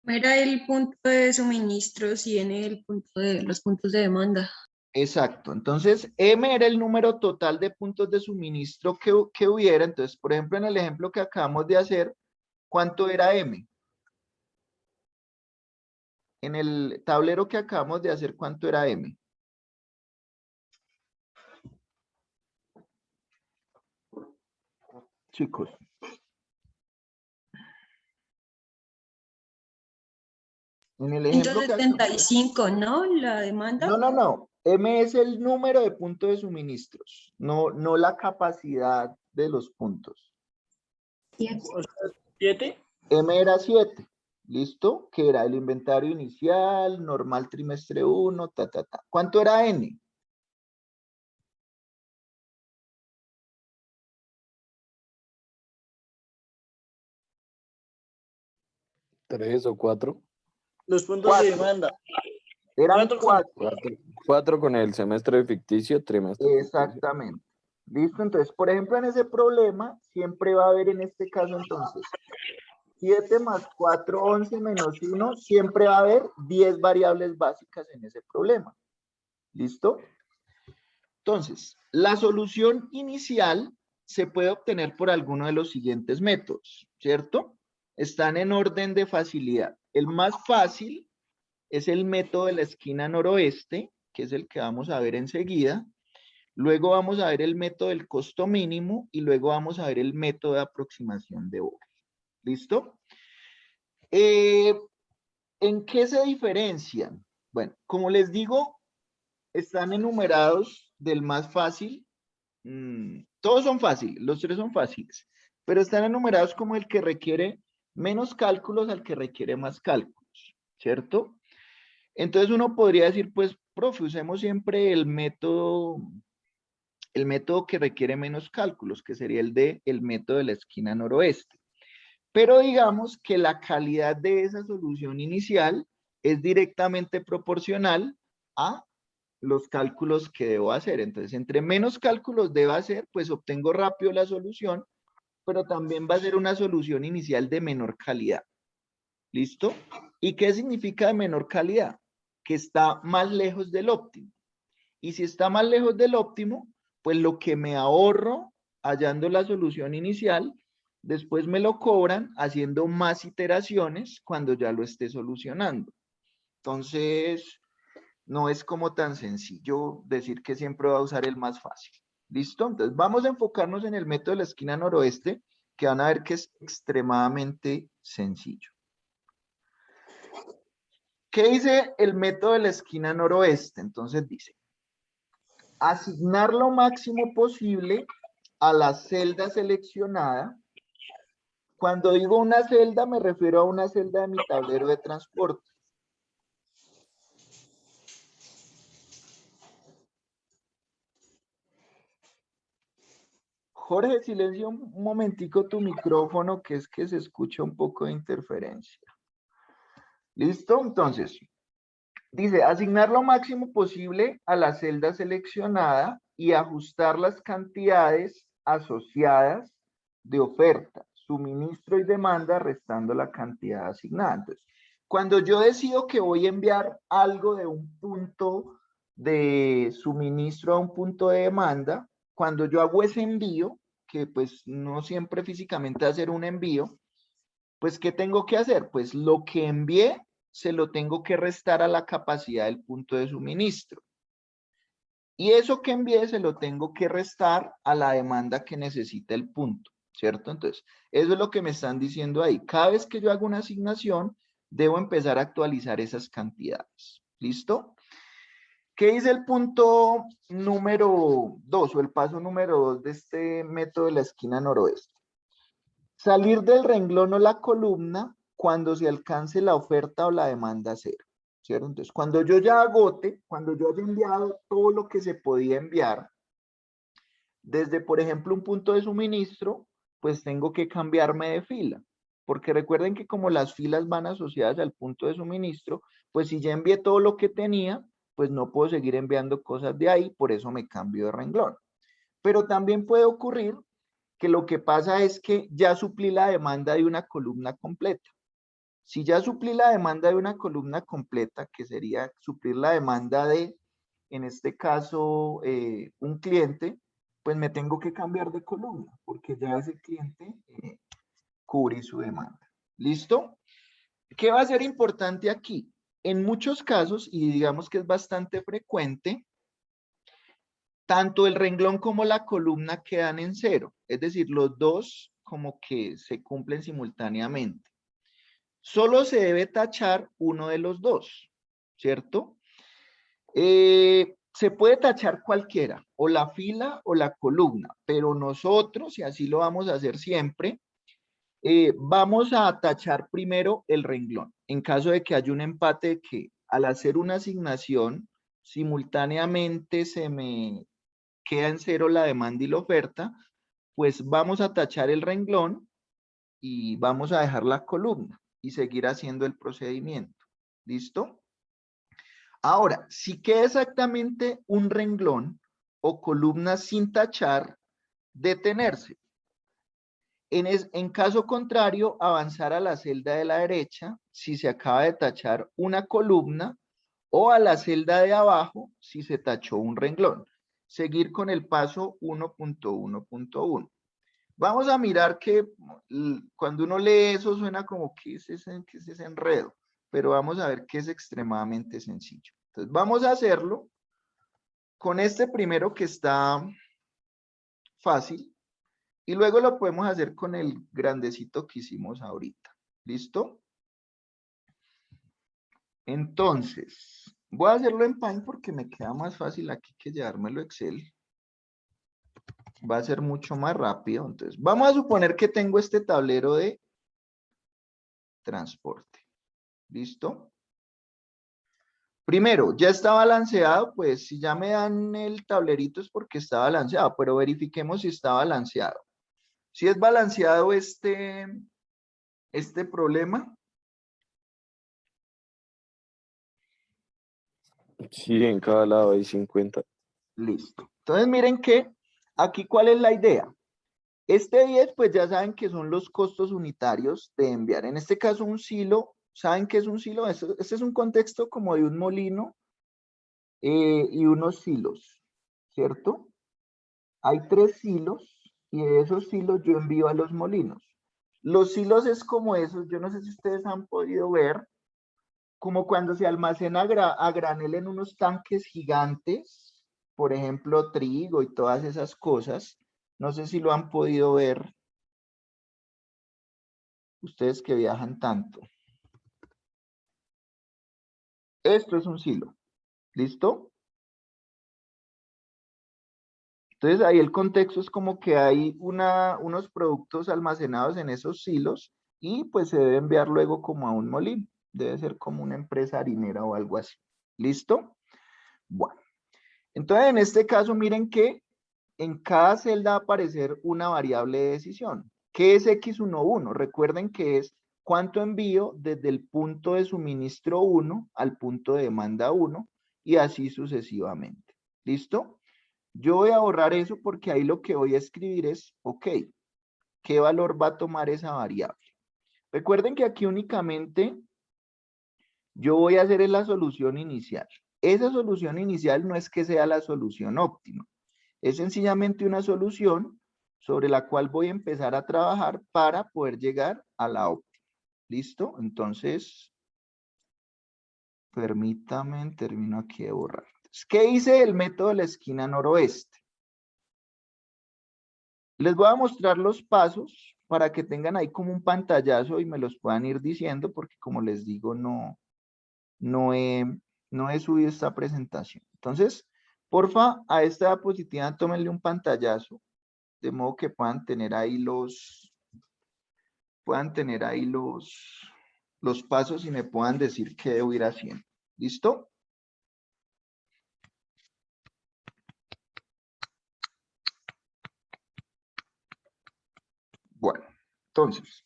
Era el punto de suministros y N el punto de los puntos de demanda. Exacto. Entonces, M era el número total de puntos de suministro que hubiera. Entonces, por ejemplo, en el ejemplo que acabamos de hacer, ¿cuánto era M? En el tablero que acabamos de hacer, ¿cuánto era M? Chicos. En el ejemplo que acabamos de hacer. 175, ¿no? La demanda. No. M es el número de puntos de suministros, no la capacidad de los puntos. 7. M era 7. ¿Listo? Que era el inventario inicial, normal trimestre 1, ¿Cuánto era N? ¿3 o 4? Los puntos Cuatro. de demanda. Eran 4. 4. 4 con el semestre ficticio, trimestre ficticio. Exactamente. ¿Listo? Entonces, por ejemplo, en ese problema, siempre va a haber en este caso, entonces, 7 más 4, 11 menos 1, siempre va a haber 10 variables básicas en ese problema. ¿Listo? Entonces, la solución inicial se puede obtener por alguno de los siguientes métodos, ¿cierto? Están en orden de facilidad. El más fácil es el método de la esquina noroeste, que es el que vamos a ver enseguida. Luego vamos a ver el método del costo mínimo y luego vamos a ver el método de aproximación de horas. ¿Listo? ¿En qué se diferencian? Bueno, como les digo, están enumerados del más fácil. Todos son fáciles, los tres son fáciles, pero están enumerados como el que requiere menos cálculos al que requiere más cálculos, ¿cierto? Entonces uno podría decir, pues, profe, usemos siempre el método que requiere menos cálculos, que sería el método de la esquina noroeste. Pero digamos que la calidad de esa solución inicial es directamente proporcional a los cálculos que debo hacer. Entonces, entre menos cálculos deba hacer, pues obtengo rápido la solución, pero también va a ser una solución inicial de menor calidad. ¿Listo? ¿Y qué significa de menor calidad? Que está más lejos del óptimo. Y si está más lejos del óptimo, pues lo que me ahorro hallando la solución inicial, después me lo cobran haciendo más iteraciones cuando ya lo esté solucionando. Entonces, no es como tan sencillo decir que siempre va a usar el más fácil. ¿Listo? Entonces, vamos a enfocarnos en el método de la esquina noroeste, que van a ver que es extremadamente sencillo. ¿Qué dice el método de la esquina noroeste? Entonces dice, asignar lo máximo posible a la celda seleccionada. Cuando digo una celda, me refiero a una celda de mi tablero de transporte. Jorge, silencia un momentico tu micrófono, que es que se escucha un poco de interferencia. ¿Listo? Entonces, dice, asignar lo máximo posible a la celda seleccionada y ajustar las cantidades asociadas de oferta, suministro y demanda, restando la cantidad asignada. Entonces, cuando yo decido que voy a enviar algo de un punto de suministro a un punto de demanda, cuando yo hago ese envío, que pues no siempre físicamente hacer un envío, pues ¿qué tengo que hacer? Pues lo que envié se lo tengo que restar a la capacidad del punto de suministro. Y eso que envié se lo tengo que restar a la demanda que necesita el punto, ¿cierto? Entonces, eso es lo que me están diciendo ahí. Cada vez que yo hago una asignación, debo empezar a actualizar esas cantidades. ¿Listo? ¿Qué dice el punto número 2 o el paso número 2 de este método de la esquina noroeste? Salir del renglón o la columna cuando se alcance la oferta o la demanda cero, ¿cierto? Entonces, cuando yo ya agote, cuando yo haya enviado todo lo que se podía enviar, desde, por ejemplo, un punto de suministro, pues tengo que cambiarme de fila. porque recuerden que como las filas van asociadas al punto de suministro, pues si ya envié todo lo que tenía, pues no puedo seguir enviando cosas de ahí, por eso me cambio de renglón. Pero también puede ocurrir que lo que pasa es que ya suplí la demanda de una columna completa. Si ya suplí la demanda de una columna completa, que sería suplir la demanda de, en este caso, un cliente, pues me tengo que cambiar de columna, porque ya ese cliente cubrí su demanda. ¿Listo? ¿Qué va a ser importante aquí? En muchos casos, y digamos que es bastante frecuente, tanto el renglón como la columna quedan en cero. Es decir, los dos como que se cumplen simultáneamente. Solo se debe tachar uno de los dos, ¿cierto? Se puede tachar cualquiera, o la fila o la columna, pero nosotros, y así lo vamos a hacer siempre, vamos a tachar primero el renglón. En caso de que haya un empate que al hacer una asignación, simultáneamente se me queda en cero la demanda y la oferta, pues vamos a tachar el renglón y vamos a dejar la columna y seguir haciendo el procedimiento. ¿Listo? Ahora, si queda exactamente un renglón o columna sin tachar, detenerse. En caso contrario, avanzar a la celda de la derecha si se acaba de tachar una columna o a la celda de abajo si se tachó un renglón. Seguir con el paso 1.1.1. Vamos a mirar que cuando uno lee eso suena como que es ese enredo, pero vamos a ver que es extremadamente sencillo. Entonces vamos a hacerlo con este primero que está fácil y luego lo podemos hacer con el grandecito que hicimos ahorita. ¿Listo? Entonces, voy a hacerlo en Paint porque me queda más fácil aquí que llevármelo a Excel. Va a ser mucho más rápido. Entonces, vamos a suponer que tengo este tablero de transporte. ¿Listo? Primero, ¿ya está balanceado? Pues si ya me dan el tablerito es porque está balanceado, pero verifiquemos si está balanceado. Si es balanceado este problema. Sí, en cada lado hay 50. Listo. Entonces miren que aquí cuál es la idea. Este 10 pues ya saben que son los costos unitarios de enviar. En este caso un silo, ¿saben qué es un silo? Este es un contexto como de un molino y unos silos, ¿cierto? Hay 3 silos y de esos silos yo envío a los molinos. Los silos es como esos, yo no sé si ustedes han podido ver, como cuando se almacena a granel en unos tanques gigantes, por ejemplo, trigo y todas esas cosas. No sé si lo han podido ver ustedes que viajan tanto. Esto es un silo. ¿Listo? Entonces ahí el contexto es como que hay unos productos almacenados en esos silos y pues se debe enviar luego como a un molino. Debe ser como una empresa harinera o algo así. ¿Listo? Bueno. Entonces en este caso miren que en cada celda va a aparecer una variable de decisión. ¿Qué es X11? Recuerden que es cuánto envío desde el punto de suministro 1 al punto de demanda 1 y así sucesivamente. ¿Listo? Yo voy a borrar eso porque ahí lo que voy a escribir es, ok, ¿qué valor va a tomar esa variable? Recuerden que aquí únicamente yo voy a hacer la solución inicial. Esa solución inicial no es que sea la solución óptima. Es sencillamente una solución sobre la cual voy a empezar a trabajar para poder llegar a la óptima. ¿Listo? Entonces, permítame, termino aquí de borrar. ¿Qué hice el método de la esquina noroeste? Les voy a mostrar los pasos para que tengan ahí como un pantallazo y me los puedan ir diciendo porque como les digo, no he subido esta presentación. Entonces, porfa, a esta diapositiva tómenle un pantallazo de modo que puedan tener ahí los pasos y me puedan decir qué debo ir haciendo. ¿Listo? Bueno, entonces,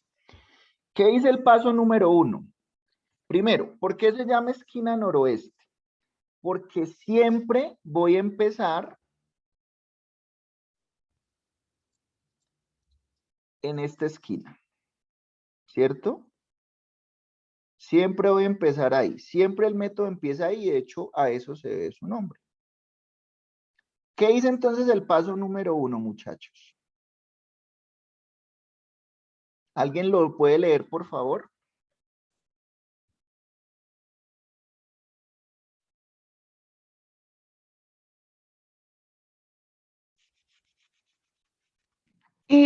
¿Qué dice el paso número 1? Primero, ¿por qué se llama esquina noroeste? Porque siempre voy a empezar en esta esquina, ¿cierto? Siempre voy a empezar ahí. Siempre el método empieza ahí, de hecho, a eso se debe su nombre. ¿Qué dice entonces el paso número 1, muchachos? ¿Alguien lo puede leer, por favor?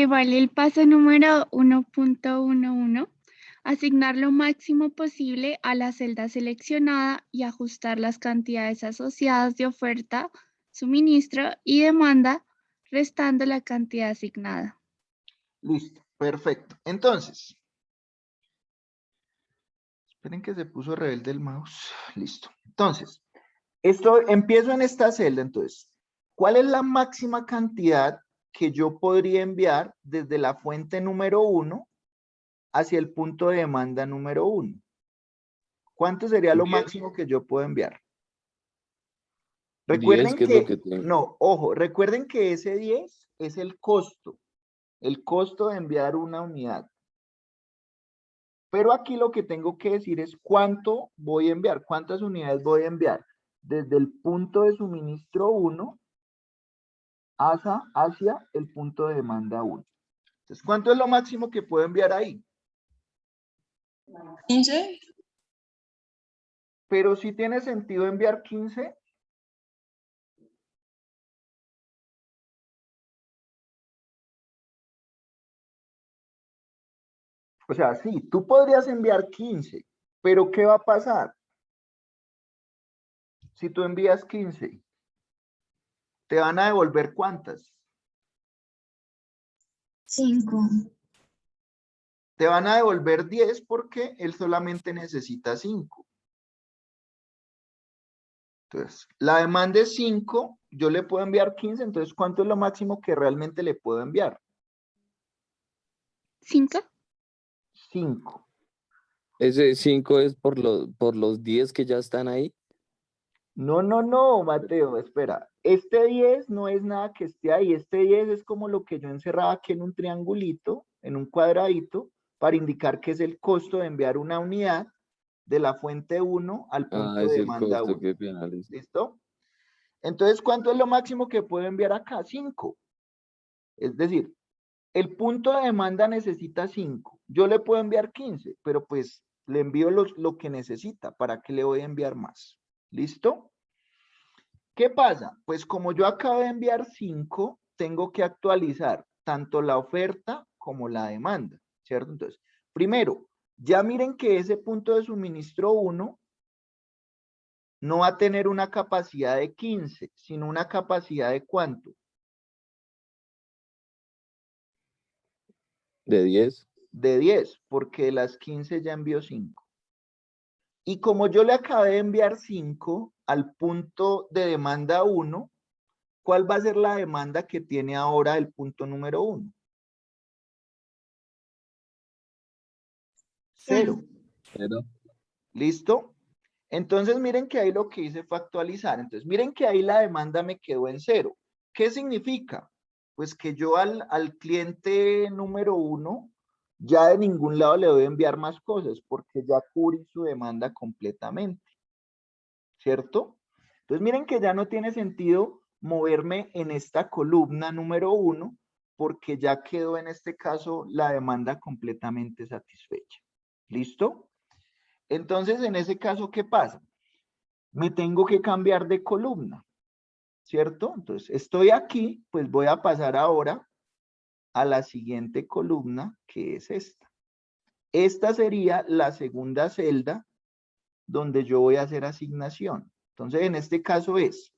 Vale, el paso número 1.11, asignar lo máximo posible a la celda seleccionada y ajustar las cantidades asociadas de oferta, suministro y demanda, restando la cantidad asignada. Listo, perfecto. Entonces, esperen que se puso rebelde el mouse. Listo. Entonces, empiezo en esta celda, entonces. ¿Cuál es la máxima cantidad que yo podría enviar desde la fuente número 1 hacia el punto de demanda número 1? ¿Cuánto sería lo 10. máximo que yo puedo enviar? 10, Recuerden que es lo que tengo. no, ojo, recuerden que ese 10 es el costo de enviar una unidad. Pero aquí lo que tengo que decir es cuánto voy a enviar, cuántas unidades voy a enviar desde el punto de suministro 1 hacia el punto de demanda 1. Entonces, ¿cuánto es lo máximo que puedo enviar ahí? 15. Pero si tiene sentido enviar 15. O sea, sí, tú podrías enviar 15, pero ¿qué va a pasar? Si tú envías 15, ¿te van a devolver cuántas? 5. Te van a devolver 10 porque él solamente necesita 5. Entonces, la demanda es 5, yo le puedo enviar 15, entonces, ¿cuánto es lo máximo que realmente le puedo enviar? 5. 5. Ese 5 es por los 10 que ya están ahí. No, Mateo, espera. Este 10 no es nada que esté ahí. Este 10 es como lo que yo encerraba aquí en un triangulito, en un cuadradito, para indicar que es el costo de enviar una unidad de la fuente 1 al punto de Es el demanda costo 1. que penaliza. ¿Listo? Entonces, ¿cuánto es lo máximo que puedo enviar acá? 5. Es decir, el punto de demanda necesita 5. Yo le puedo enviar 15, pero pues le envío lo que necesita. ¿Para qué le voy a enviar más? ¿Listo? ¿Qué pasa? Pues como yo acabo de enviar 5, tengo que actualizar tanto la oferta como la demanda, ¿cierto? Entonces, primero, ya miren que ese punto de suministro 1 no va a tener una capacidad de 15, sino una capacidad de ¿cuánto? De 10. De 10, porque de las 15 ya envió 5. Y como yo le acabé de enviar 5 al punto de demanda 1, ¿cuál va a ser la demanda que tiene ahora el punto número 1? 0. Pero ¿Listo? Entonces miren que ahí lo que hice fue actualizar. Entonces miren que ahí la demanda me quedó en 0. ¿Qué significa? Pues que yo al cliente número 1 ya de ningún lado le voy a enviar más cosas porque ya cubrí su demanda completamente. ¿Cierto? Entonces miren que ya no tiene sentido moverme en esta columna número 1 porque ya quedó en este caso la demanda completamente satisfecha. ¿Listo? Entonces en ese caso, ¿qué pasa? Me tengo que cambiar de columna, ¿cierto? Entonces estoy aquí, pues voy a pasar ahora a la siguiente columna, que es esta. Esta sería la segunda celda donde yo voy a hacer asignación. Entonces, en este caso es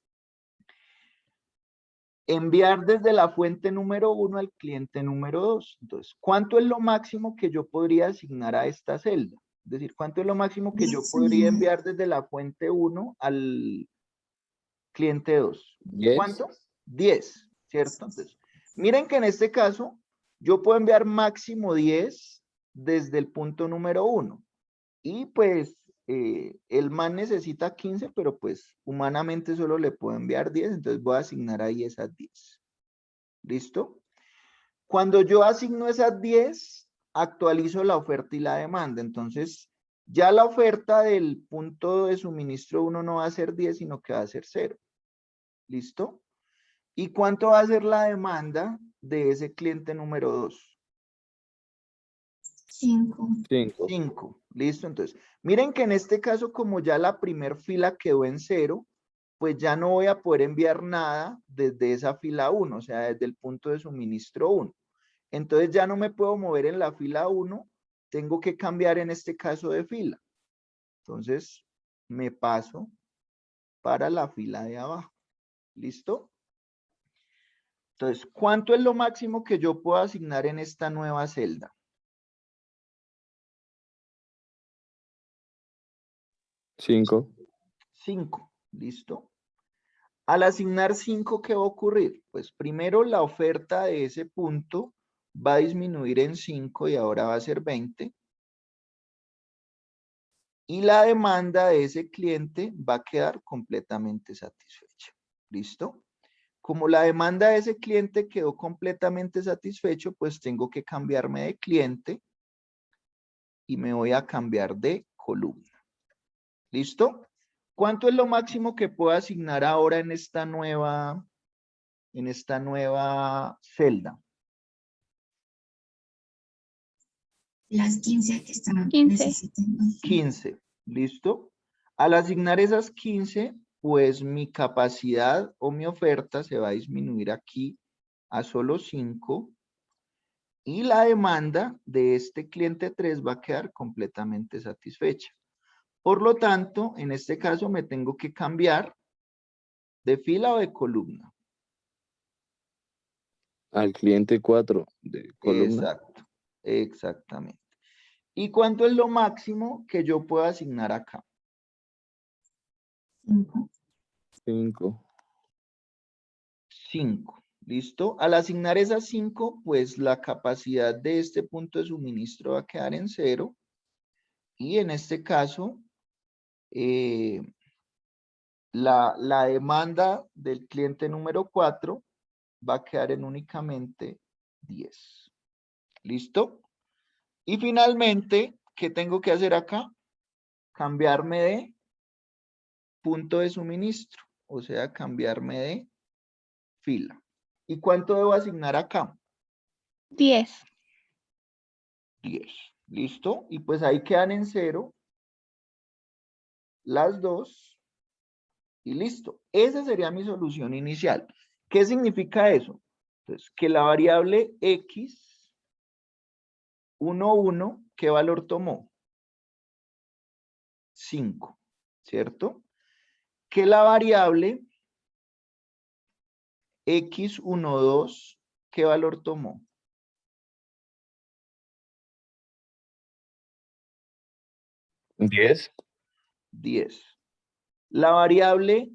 enviar desde la fuente número 1 al cliente número 2. Entonces, ¿cuánto es lo máximo que yo podría asignar a esta celda? Es decir, ¿cuánto es lo máximo que yo 10 podría unidades. enviar desde la fuente 1 al cliente 2? 10. ¿Cuánto? 10, ¿cierto? Entonces, miren que en este caso, yo puedo enviar máximo 10 desde el punto número 1. Y pues el man necesita 15, pero pues humanamente solo le puedo enviar 10, entonces voy a asignar ahí esas 10. ¿Listo? Cuando yo asigno esas 10, actualizo la oferta y la demanda. Entonces, ya la oferta del punto de suministro 1 no va a ser 10, sino que va a ser 0. ¿Listo? ¿Y cuánto va a ser la demanda de ese cliente número 2? 5. 5. 5. ¿Listo? Entonces, miren que en este caso, como ya la primer fila quedó en 0, pues ya no voy a poder enviar nada desde esa fila 1, o sea, desde el punto de suministro 1. Entonces ya no me puedo mover en la fila 1, tengo que cambiar en este caso de fila. Entonces, me paso para la fila de abajo. ¿Listo? Entonces, ¿cuánto es lo máximo que yo puedo asignar en esta nueva celda? 5. 5. ¿Listo? Al asignar 5, ¿qué va a ocurrir? Pues primero la oferta de ese punto va a disminuir en 5 y ahora va a ser 20. Y la demanda de ese cliente va a quedar completamente satisfecha. ¿Listo? Como la demanda de ese cliente quedó completamente satisfecho, pues tengo que cambiarme de cliente y me voy a cambiar de columna. ¿Listo? ¿Cuánto es lo máximo que puedo asignar ahora en esta nueva celda? Las 15 que están 15. necesitando. 15. ¿Listo? Al asignar esas 15, pues mi capacidad o mi oferta se va a disminuir aquí a solo 5 y la demanda de este cliente 3 va a quedar completamente satisfecha. Por lo tanto, en este caso me tengo que cambiar de fila o de columna. Al cliente 4 de columna. Exacto, exactamente. ¿Y cuánto es lo máximo que yo puedo asignar acá? 5. 5. 5. ¿Listo? Al asignar esas 5, pues la capacidad de este punto de suministro va a quedar en 0. Y en este caso, la demanda del cliente número 4 va a quedar en únicamente 10. ¿Listo? Y finalmente, ¿qué tengo que hacer acá? Cambiarme de punto de suministro, o sea, cambiarme de fila. ¿Y cuánto debo asignar acá? 10. 10. ¿Listo? Y pues ahí quedan en 0 las dos y listo. Esa sería mi solución inicial. ¿Qué significa eso? Entonces, que la variable x, 1, ¿qué valor tomó? 5, ¿cierto? Que la variable x12, ¿qué valor tomó? 10. 10. La variable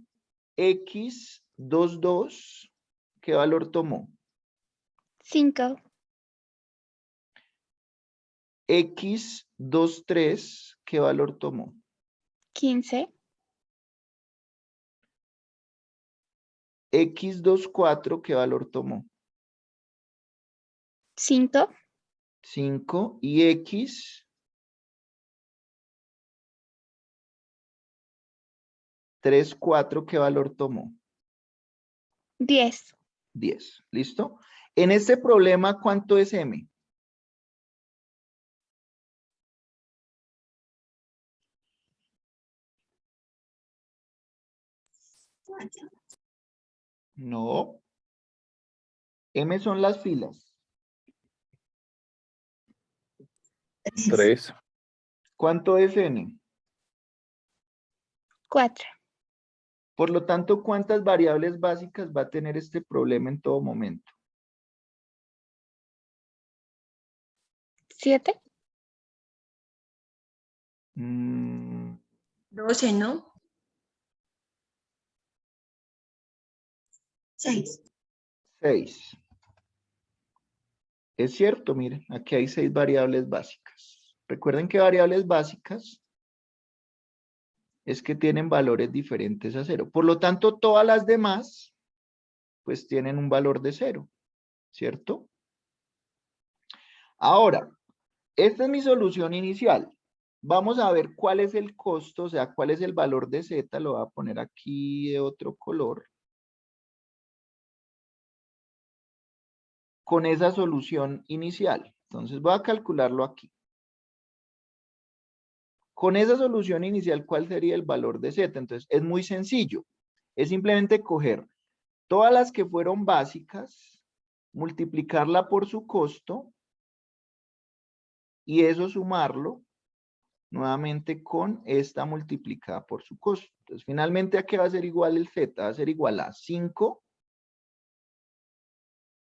x22, ¿qué valor tomó? 5. x23, ¿qué valor tomó? 15. x24, ¿qué valor tomó? 5. 5. Y x34, ¿qué valor tomó? 10. 10. ¿Listo? En este problema, ¿cuánto es m? No. M son las filas. 3. ¿Cuánto es n? 4. Por lo tanto, ¿cuántas variables básicas va a tener este problema en todo momento? 7. 12, ¿no? 6. 6. Es cierto, miren, aquí hay 6 variables básicas. Recuerden que variables básicas es que tienen valores diferentes a 0. Por lo tanto, todas las demás, pues tienen un valor de 0, ¿cierto? Ahora, esta es mi solución inicial. Vamos a ver cuál es el costo, o sea, cuál es el valor de z. Lo voy a poner aquí de otro color. Con esa solución inicial. Entonces voy a calcularlo aquí. Con esa solución inicial, ¿cuál sería el valor de z? Entonces es muy sencillo. Es simplemente coger todas las que fueron básicas, multiplicarla por su costo y eso sumarlo nuevamente con esta multiplicada por su costo. Entonces finalmente, ¿a qué va a ser igual el z? Va a ser igual a 5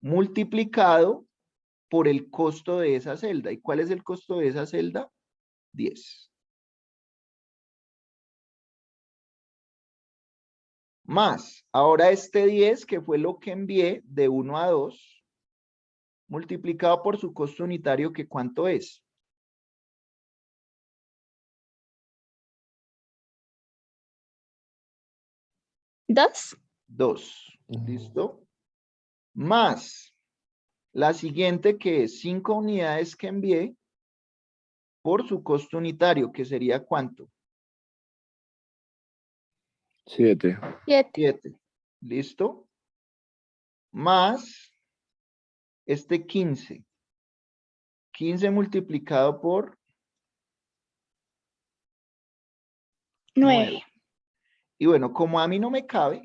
multiplicado por el costo de esa celda. ¿Y cuál es el costo de esa celda? 10. Más, ahora este 10, que fue lo que envié de 1 a 2, multiplicado por su costo unitario, que ¿cuánto es? ¿2? 2. ¿Listo? Más la siguiente, que es 5 unidades que envié por su costo unitario, que sería ¿cuánto? 7. 7. 7. ¿Listo? Más este 15. 15 multiplicado por 9. Y bueno, como a mí no me cabe,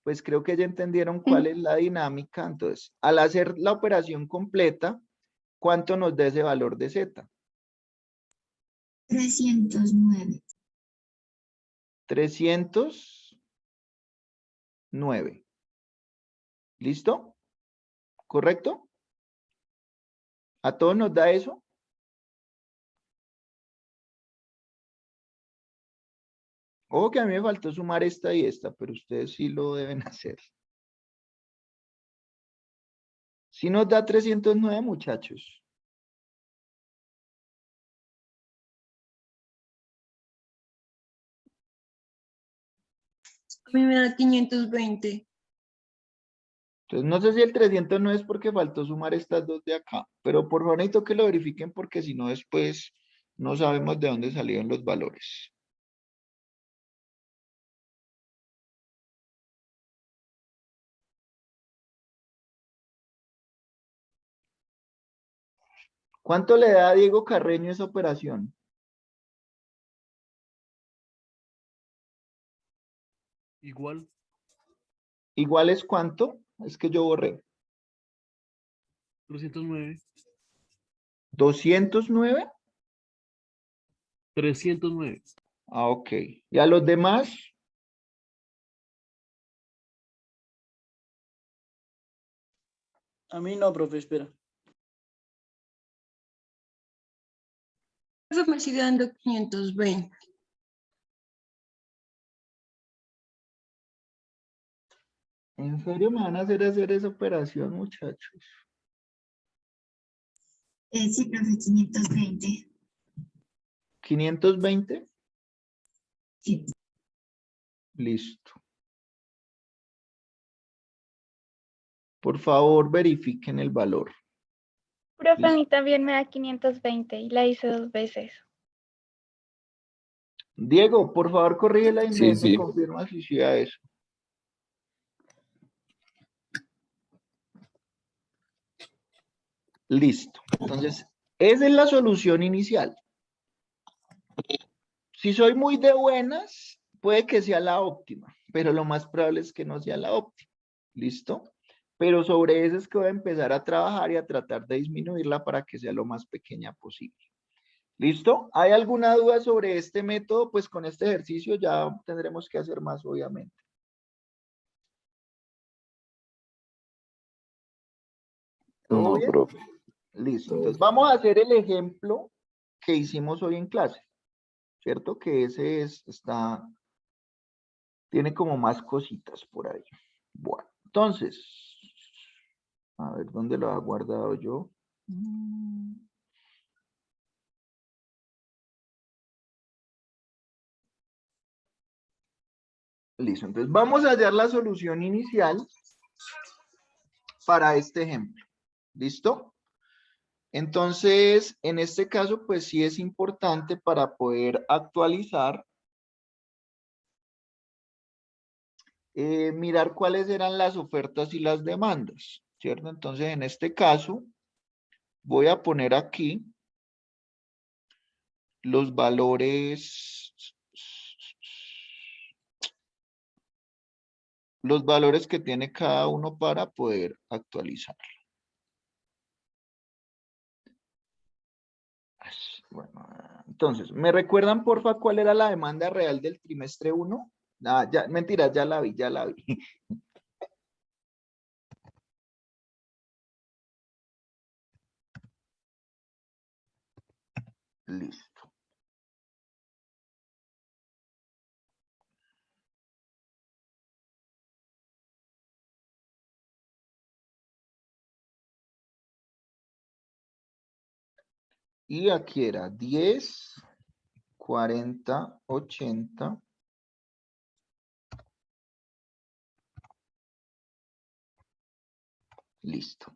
pues creo que ya entendieron cuál es la dinámica. Entonces, al hacer la operación completa, ¿cuánto nos da ese valor de z? 309. 309. ¿Listo? ¿Correcto? ¿A todos nos da eso? Ojo que a mí me faltó sumar esta y esta, pero ustedes sí lo deben hacer. Sí nos da 309, muchachos. A mí me da 520. Entonces, no sé si el 309 es porque faltó sumar estas dos de acá, pero por favor necesito que lo verifiquen porque si no después no sabemos de dónde salieron los valores. ¿Cuánto le da a Diego Carreño esa operación? Igual, ¿Igual es cuánto? Es que yo borré. 309. 209. 309. Ah, ok. ¿Y a los demás? A mí no, profe, espera. Eso me sigue dando 520. ¿En serio me van a hacer esa operación, muchachos? Sí, profe, 520. 520. Sí. Listo. Por favor, verifiquen el valor. Profe, a mí también me da 520 y la hice 2 veces. Diego, por favor, corrígela y Sí, me sí. confirma si sí a eso. Listo. Entonces, esa es la solución inicial. Si soy muy de buenas, puede que sea la óptima, pero lo más probable es que no sea la óptima. ¿Listo? Pero sobre eso es que voy a empezar a trabajar y a tratar de disminuirla para que sea lo más pequeña posible. ¿Listo? ¿Hay alguna duda sobre este método? Pues con este ejercicio ya tendremos que hacer más, obviamente. ¿Todo No, bien? profe. Listo. Entonces vamos a hacer el ejemplo que hicimos hoy en clase. ¿Cierto? Que ese tiene como más cositas por ahí. Bueno, entonces, a ver, ¿dónde lo ha guardado yo? Listo, entonces vamos a hallar la solución inicial para este ejemplo. ¿Listo? Entonces, en este caso, pues sí es importante para poder actualizar, mirar cuáles eran las ofertas y las demandas, ¿cierto? Entonces, en este caso, voy a poner aquí los valores que tiene cada uno para poder actualizar. Bueno, entonces, ¿me recuerdan, porfa, cuál era la demanda real del trimestre 1? Ah, ya, mentira, ya la vi, ya la vi. Listo. Y aquí era 10, 40, 80. Listo.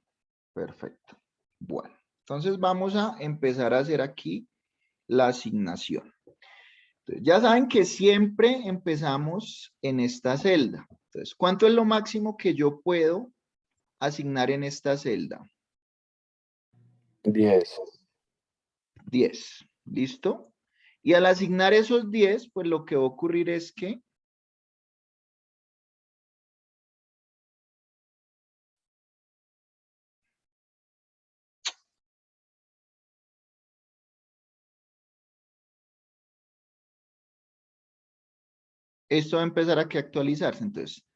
Perfecto. Bueno, entonces vamos a empezar a hacer aquí la asignación. Entonces, ya saben que siempre empezamos en esta celda. Entonces, ¿cuánto es lo máximo que yo puedo asignar en esta celda? 10. 10. ¿Listo? Y al asignar esos 10, pues lo que va a ocurrir es que esto va a empezar a que actualizarse. Entonces,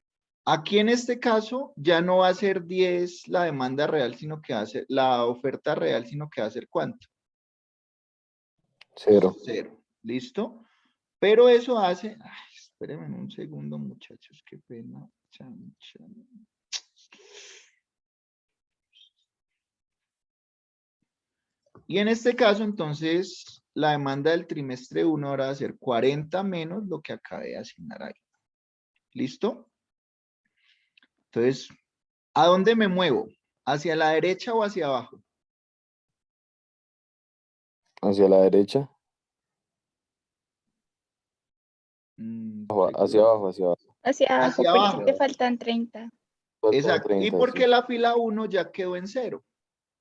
aquí en este caso ya no va a ser 10 la demanda real, sino que va a ser la oferta real, sino que va a ser ¿cuánto? 0. 0. ¿Listo? Pero eso hace... Ay, espérenme un segundo, muchachos, qué pena. Chan, chan. Y en este caso, entonces, la demanda del trimestre 1 ahora va a ser 40 menos lo que acabé de asignar ahí. ¿Listo? Entonces, ¿a dónde me muevo? ¿Hacia la derecha o hacia abajo? Hacia la derecha. Hacia abajo, hacia abajo. Hacia abajo, Hacia porque abajo. te faltan 30. Exacto. ¿Y 30, por sí. qué la fila 1 ya quedó en 0?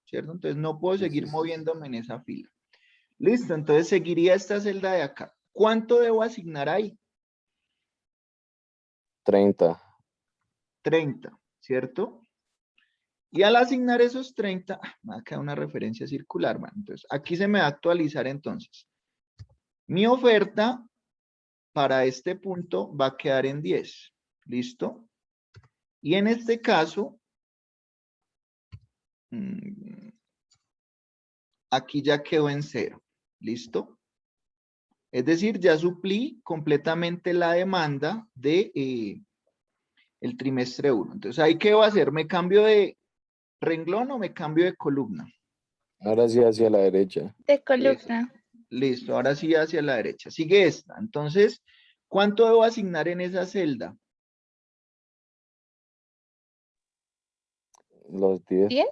¿Cierto? Entonces no puedo Sí, seguir sí, sí. moviéndome en esa fila. Listo, entonces seguiría esta celda de acá. ¿Cuánto debo asignar ahí? 30. 30, ¿cierto? Y al asignar esos 30, me va a quedar una referencia circular, man. Entonces, aquí se me va a actualizar entonces. Mi oferta para este punto va a quedar en 10. ¿Listo? Y en este caso, aquí ya quedó en 0. ¿Listo? Es decir, ya suplí completamente la demanda de el trimestre 1. Entonces, ¿ahí qué voy a hacer? ¿Me cambio de renglón o me cambio de columna? Ahora sí hacia la derecha. De columna. Listo, ahora sí hacia la derecha. Sigue esta. Entonces, ¿cuánto debo asignar en esa celda? Los 10. 10.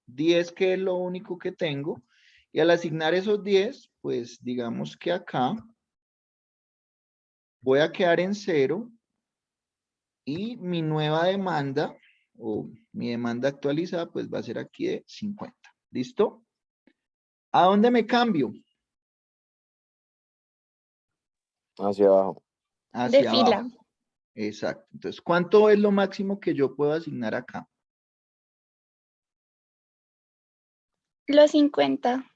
10, que es lo único que tengo. Y al asignar esos 10, pues digamos que acá voy a quedar en 0 y mi nueva demanda o mi demanda actualizada pues va a ser aquí de 50. ¿Listo? ¿A dónde me cambio? Hacia abajo. De Hacia fila. abajo. Exacto. Entonces, ¿cuánto es lo máximo que yo puedo asignar acá? Los 50.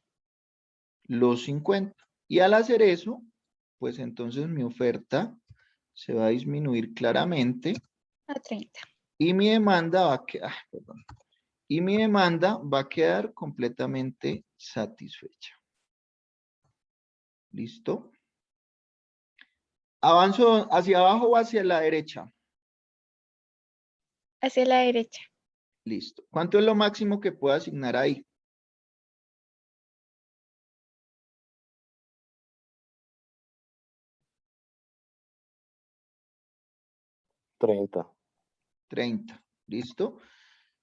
Los 50. Y al hacer eso, pues entonces mi oferta se va a disminuir claramente A 30. y mi demanda va a quedar, y mi demanda va a quedar completamente satisfecha. ¿Listo? ¿Avanzo hacia abajo o hacia la derecha? Hacia la derecha. Listo. ¿Cuánto es lo máximo que puedo asignar ahí? 30. 30, ¿listo?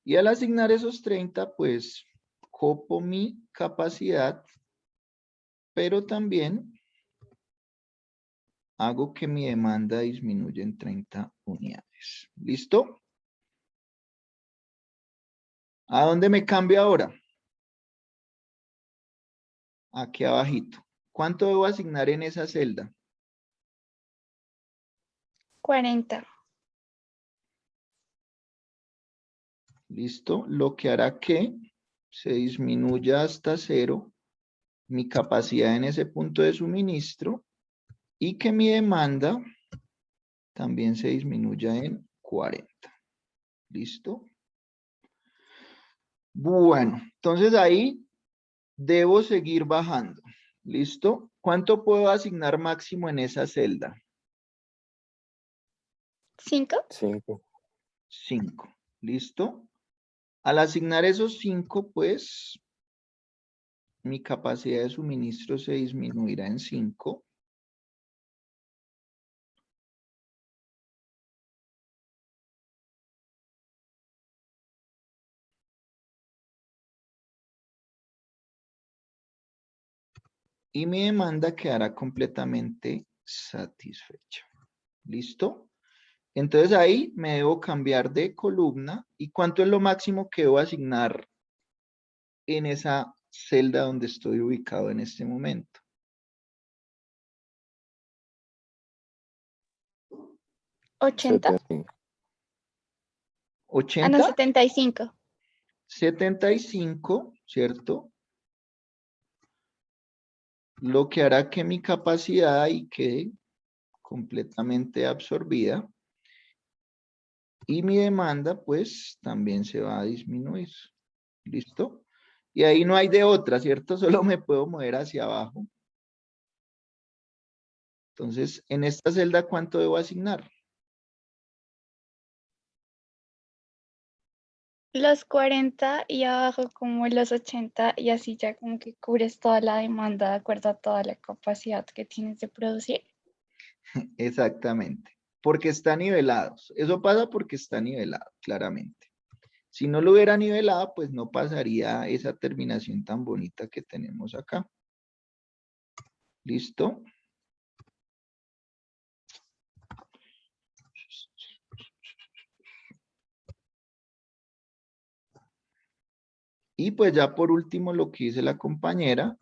Y al asignar esos 30, pues copo mi capacidad, pero también hago que mi demanda disminuya en 30 unidades. ¿Listo? ¿A dónde me cambio ahora? Aquí abajito. ¿Cuánto debo asignar en esa celda? 40. ¿Listo? Lo que hará que se disminuya hasta 0 mi capacidad en ese punto de suministro y que mi demanda también se disminuya en 40. ¿Listo? Bueno, entonces ahí debo seguir bajando. ¿Listo? ¿Cuánto puedo asignar máximo en esa celda? 5. 5. 5. ¿Listo? Al asignar esos 5, pues mi capacidad de suministro se disminuirá en 5. Y mi demanda quedará completamente satisfecha. ¿Listo? Entonces ahí me debo cambiar de columna. ¿Y cuánto es lo máximo que debo asignar en esa celda donde estoy ubicado en este momento? 80. 75. Ah, no, 80, 75. 75, ¿cierto? Lo que hará que mi capacidad ahí quede completamente absorbida. Y mi demanda, pues, también se va a disminuir. ¿Listo? Y ahí no hay de otra, ¿cierto? Solo me puedo mover hacia abajo. Entonces, en esta celda, ¿cuánto debo asignar? Los 40 y abajo como los 80 y así ya como que cubres toda la demanda de acuerdo a toda la capacidad que tienes de producir. Exactamente. Porque está nivelado. Eso pasa porque está nivelado, claramente. Si no lo hubiera nivelado, pues no pasaría esa terminación tan bonita que tenemos acá. ¿Listo? Y pues ya por último lo que dice la compañera,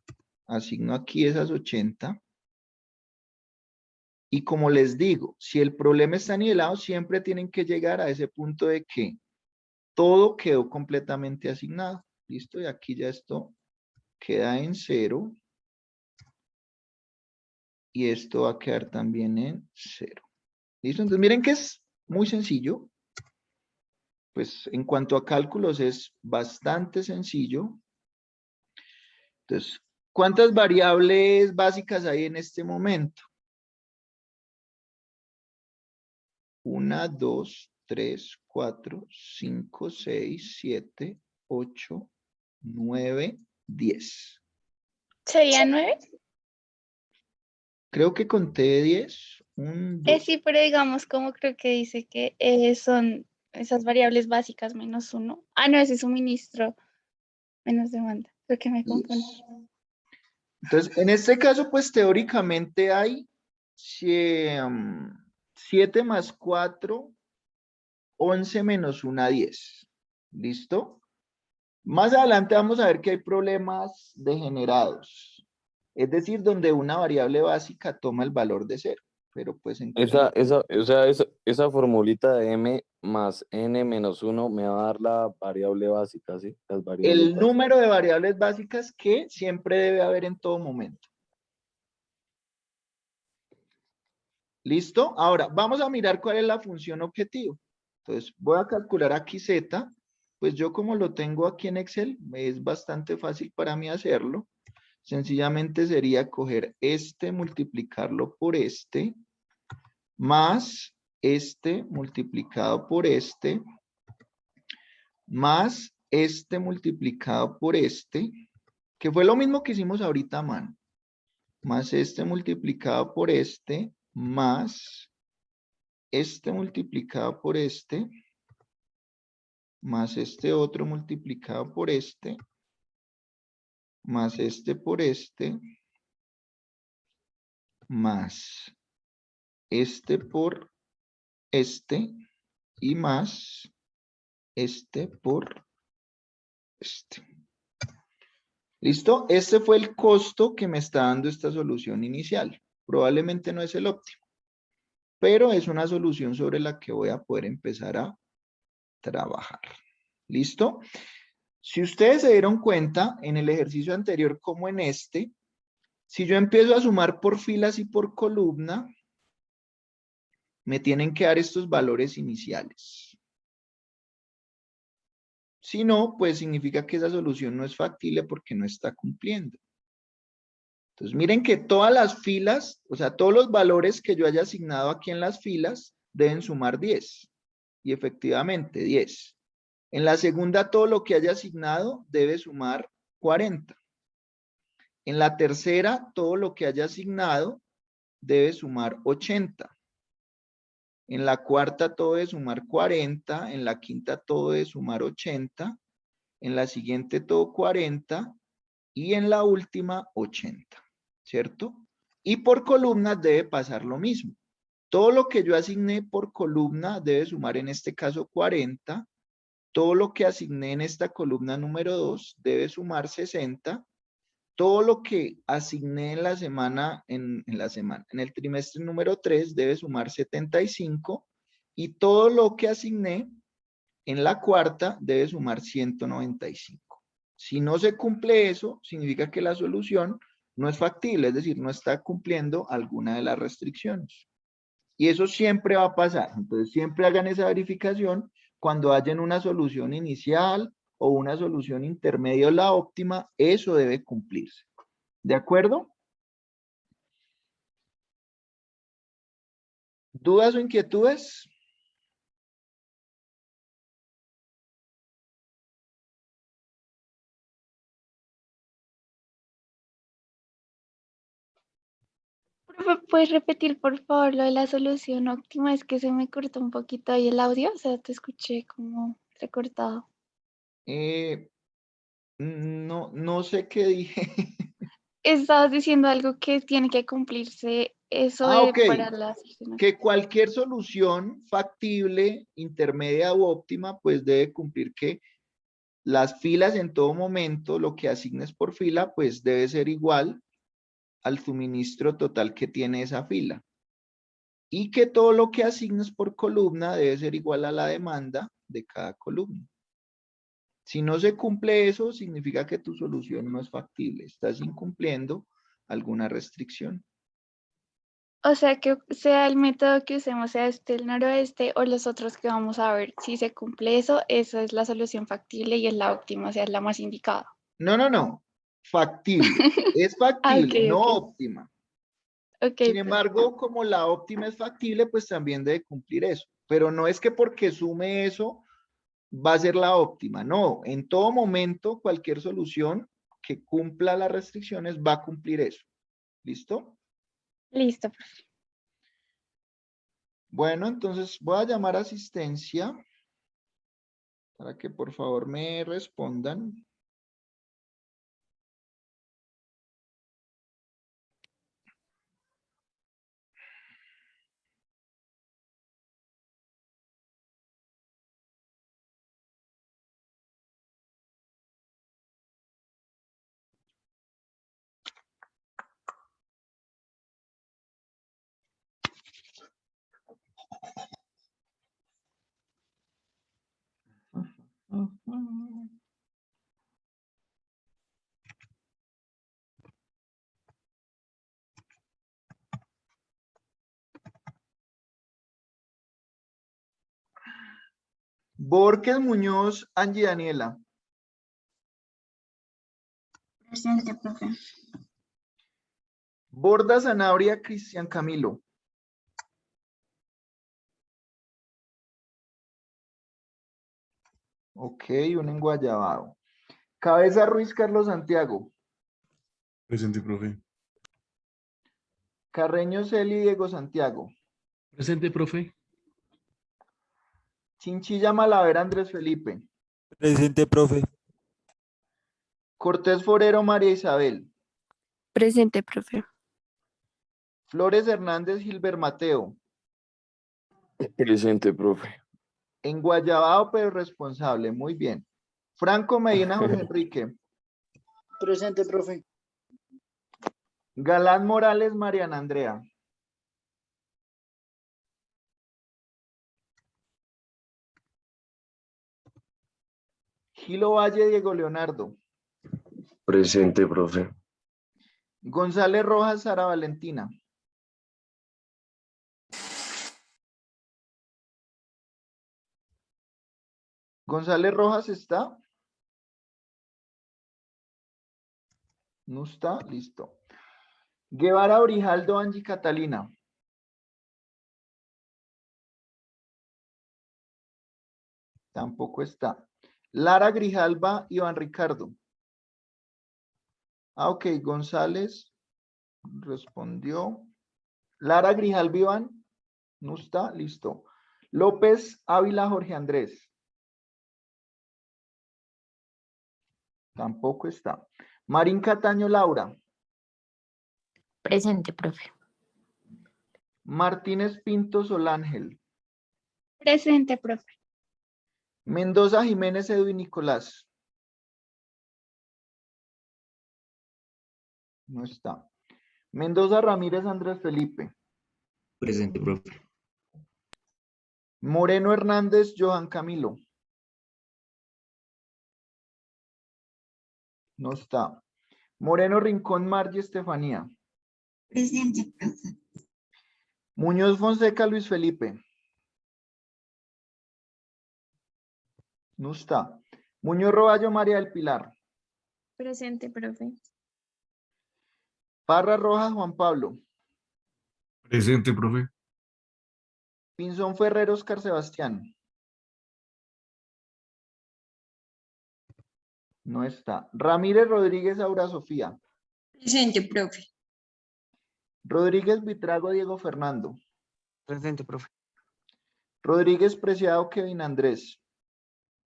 asigno aquí esas 80. Y como les digo, si el problema está nivelado, siempre tienen que llegar a ese punto de que todo quedó completamente asignado. ¿Listo? Y aquí ya esto queda en 0. Y esto va a quedar también en 0. ¿Listo? Entonces miren que es muy sencillo. Pues en cuanto a cálculos es bastante sencillo. Entonces, ¿cuántas variables básicas hay en este momento? 1, 2, 3, 4, 5, 6, 7, 8, 9, 10. ¿Sería 9? Creo que conté 10. 1, 2. Sí, pero digamos como creo que dice que son esas variables básicas menos 1. Ah, no, ese es suministro menos demanda. Creo que me confundo. Entonces, en este caso, pues teóricamente hay 7 más 4, 11 menos 1, 10. ¿Listo? Más adelante vamos a ver que hay problemas degenerados. Es decir, donde una variable básica toma el valor de 0. Pero pues en Esa formulita de m más n menos 1 me va a dar la variable básica, ¿sí? Las variables el básicas. número de variables básicas que siempre debe haber en todo momento. ¿Listo? Ahora, vamos a mirar cuál es la función objetivo. Entonces, voy a calcular aquí z. Pues yo como lo tengo aquí en Excel, es bastante fácil para mí hacerlo. Sencillamente sería coger este, multiplicarlo por este, más este multiplicado por este, más este multiplicado por este, que fue lo mismo que hicimos ahorita a mano, más este multiplicado por este, más este multiplicado por este, más este otro multiplicado por este, más este por este, más este por este, y más este por este. ¿Listo? Este fue el costo que me está dando esta solución inicial. Probablemente no es el óptimo, pero es una solución sobre la que voy a poder empezar a trabajar. ¿Listo? Si ustedes se dieron cuenta en el ejercicio anterior como en este, si yo empiezo a sumar por filas y por columna, me tienen que dar estos valores iniciales. Si no, pues significa que esa solución no es factible porque no está cumpliendo. Entonces miren que todas las filas, o sea, todos los valores que yo haya asignado aquí en las filas deben sumar 10. Y efectivamente, 10. En la segunda, todo lo que haya asignado debe sumar 40. En la tercera, todo lo que haya asignado debe sumar 80. En la cuarta, todo debe sumar 40. En la quinta, todo debe sumar 80. En la siguiente, todo 40. Y en la última, 80. ¿Cierto? Y por columnas debe pasar lo mismo. Todo lo que yo asigné por columna debe sumar en este caso 40. Todo lo que asigné en esta columna número 2 debe sumar 60. Todo lo que asigné en la semana, en el trimestre número 3 debe sumar 75. Y todo lo que asigné en la cuarta debe sumar 195. Si no se cumple eso, significa que la solución no es factible, es decir, no está cumpliendo alguna de las restricciones. Y eso siempre va a pasar. Entonces, siempre hagan esa verificación cuando hayan una solución inicial o una solución intermedia o la óptima, eso debe cumplirse. ¿De acuerdo? ¿Dudas o inquietudes? Profe, ¿puedes repetir por favor lo de la solución óptima? Es que se me cortó un poquito ahí el audio, o sea, te escuché como recortado. No sé qué dije. Estabas diciendo algo que tiene que cumplirse eso Ok. para la solución. Que cualquier solución factible, intermedia u óptima, pues debe cumplir que las filas en todo momento, lo que asignes por fila, pues debe ser igual al suministro total que tiene esa fila. Y que todo lo que asignes por columna debe ser igual a la demanda de cada columna. Si no se cumple eso, significa que tu solución no es factible. Estás incumpliendo alguna restricción. O sea, que sea el método que usemos, sea este el noroeste o los otros que vamos a ver, si se cumple eso, esa es la solución factible y es la óptima, o sea, es la más indicada. No. Factible. Es Ah, factible, no ok. óptima. Ok, Sin embargo, como la óptima es factible, pues también debe cumplir eso. Pero no es que porque sume eso va a ser la óptima. No, en todo momento, cualquier solución que cumpla las restricciones va a cumplir eso. ¿Listo? listo. Bueno, entonces voy a llamar a asistencia para que por favor me respondan. Borges Muñoz, Angie Daniela. Presente, profe. Borda Zanabria, Cristian Camilo. Ok, un enguayabado. Cabeza Ruiz, Carlos Santiago. Presente, profe. Carreño Celi, Diego Santiago. Presente, profe. Chinchilla Malaver Andrés Felipe. Presente, profe. Cortés Forero María Isabel. Presente, profe. Flores Hernández Gilbert Mateo. Presente, profe. En Guayabao, pero responsable. Muy bien. Franco Medina Jorge Enrique. Presente, profe. Galán Morales Mariana Andrea. Gilo Valle Diego Leonardo. Presente, profe. González Rojas Sara Valentina. González Rojas está. No está, listo. Guevara Brijaldo Angie Catalina. Tampoco está. Lara Grijalba Iván Ricardo. Ah, ok, González respondió. Lara Grijalba Iván. No está, listo. López Ávila Jorge Andrés. Tampoco está. Marín Cataño Laura. Presente, profe. Martínez Pinto Solángel. Presente, profe. Mendoza Jiménez Edwin Nicolás. No está. Mendoza Ramírez Andrés Felipe. Presente, profe. Moreno Hernández Johan Camilo. No está. Moreno Rincón Margie Estefanía. Presente, profe. Muñoz Fonseca Luis Felipe. No está. Muñoz Roballo María del Pilar. Presente, profe. Parra Rojas Juan Pablo. Presente, profe. Pinzón Ferrer Oscar Sebastián. No está. Ramírez Rodríguez Aura Sofía. Presente, profe. Rodríguez Vitrago Diego Fernando. Presente, profe. Rodríguez Preciado Kevin Andrés.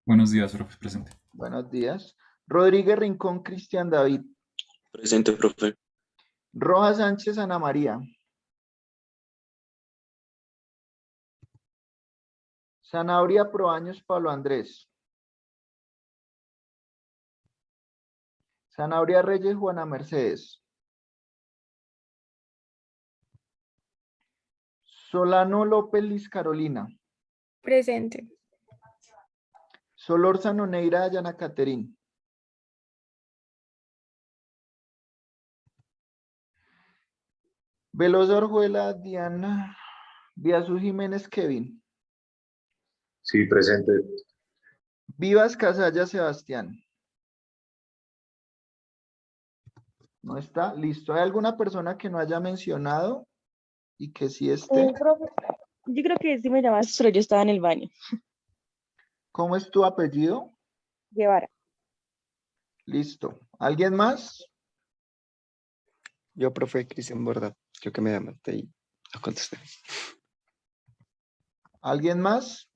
Buenos días, profe. Presente. Buenos días. Rodríguez Rincón Cristian David. Presente, profe. Rojas Sánchez Ana María. Zanabria Proaños Pablo Andrés. Zanabria Reyes Juana Mercedes. Solano López Liz Carolina. Presente. Solórzano Neira Dayana Caterín. Velosa Orjuela Diana Viazú Jiménez Kevin. Sí, presente. Vivas Casalla Sebastián. No está, listo. ¿Hay alguna persona que no haya mencionado y que sí esté? Profe, yo creo que sí me llamaste, pero yo estaba en el baño. ¿Cómo es tu apellido? Guevara. Listo. ¿Alguien más? Yo, profe, Cristian Borda. Creo que me llamaste y no contesté. ¿Alguien más?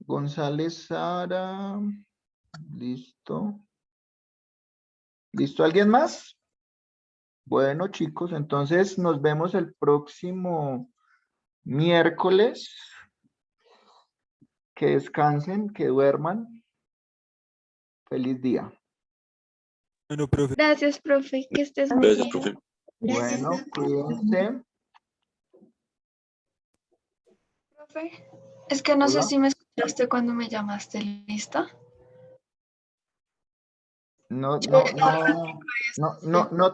González Sara. Listo. ¿Listo? ¿Alguien más? Bueno, chicos, entonces nos vemos el próximo miércoles. Que descansen, que duerman. Feliz día. Bueno, profe. Gracias, profe. Que estés muy Gracias, bien. profe. Gracias, Bueno, profe. cuídense. Profe, es que no sé Hola. si me escuchaste cuando me llamaste, ¿lista? No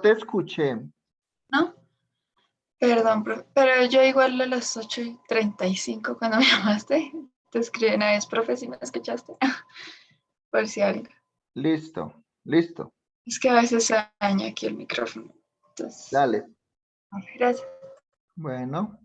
te escuché. ¿No? Perdón, profe, pero yo igual a las 8:35 cuando me llamaste, te escribí una vez, profe, si me escuchaste, por si algo. Listo, listo. Es que a veces se daña aquí el micrófono. Entonces, Dale. gracias. Bueno.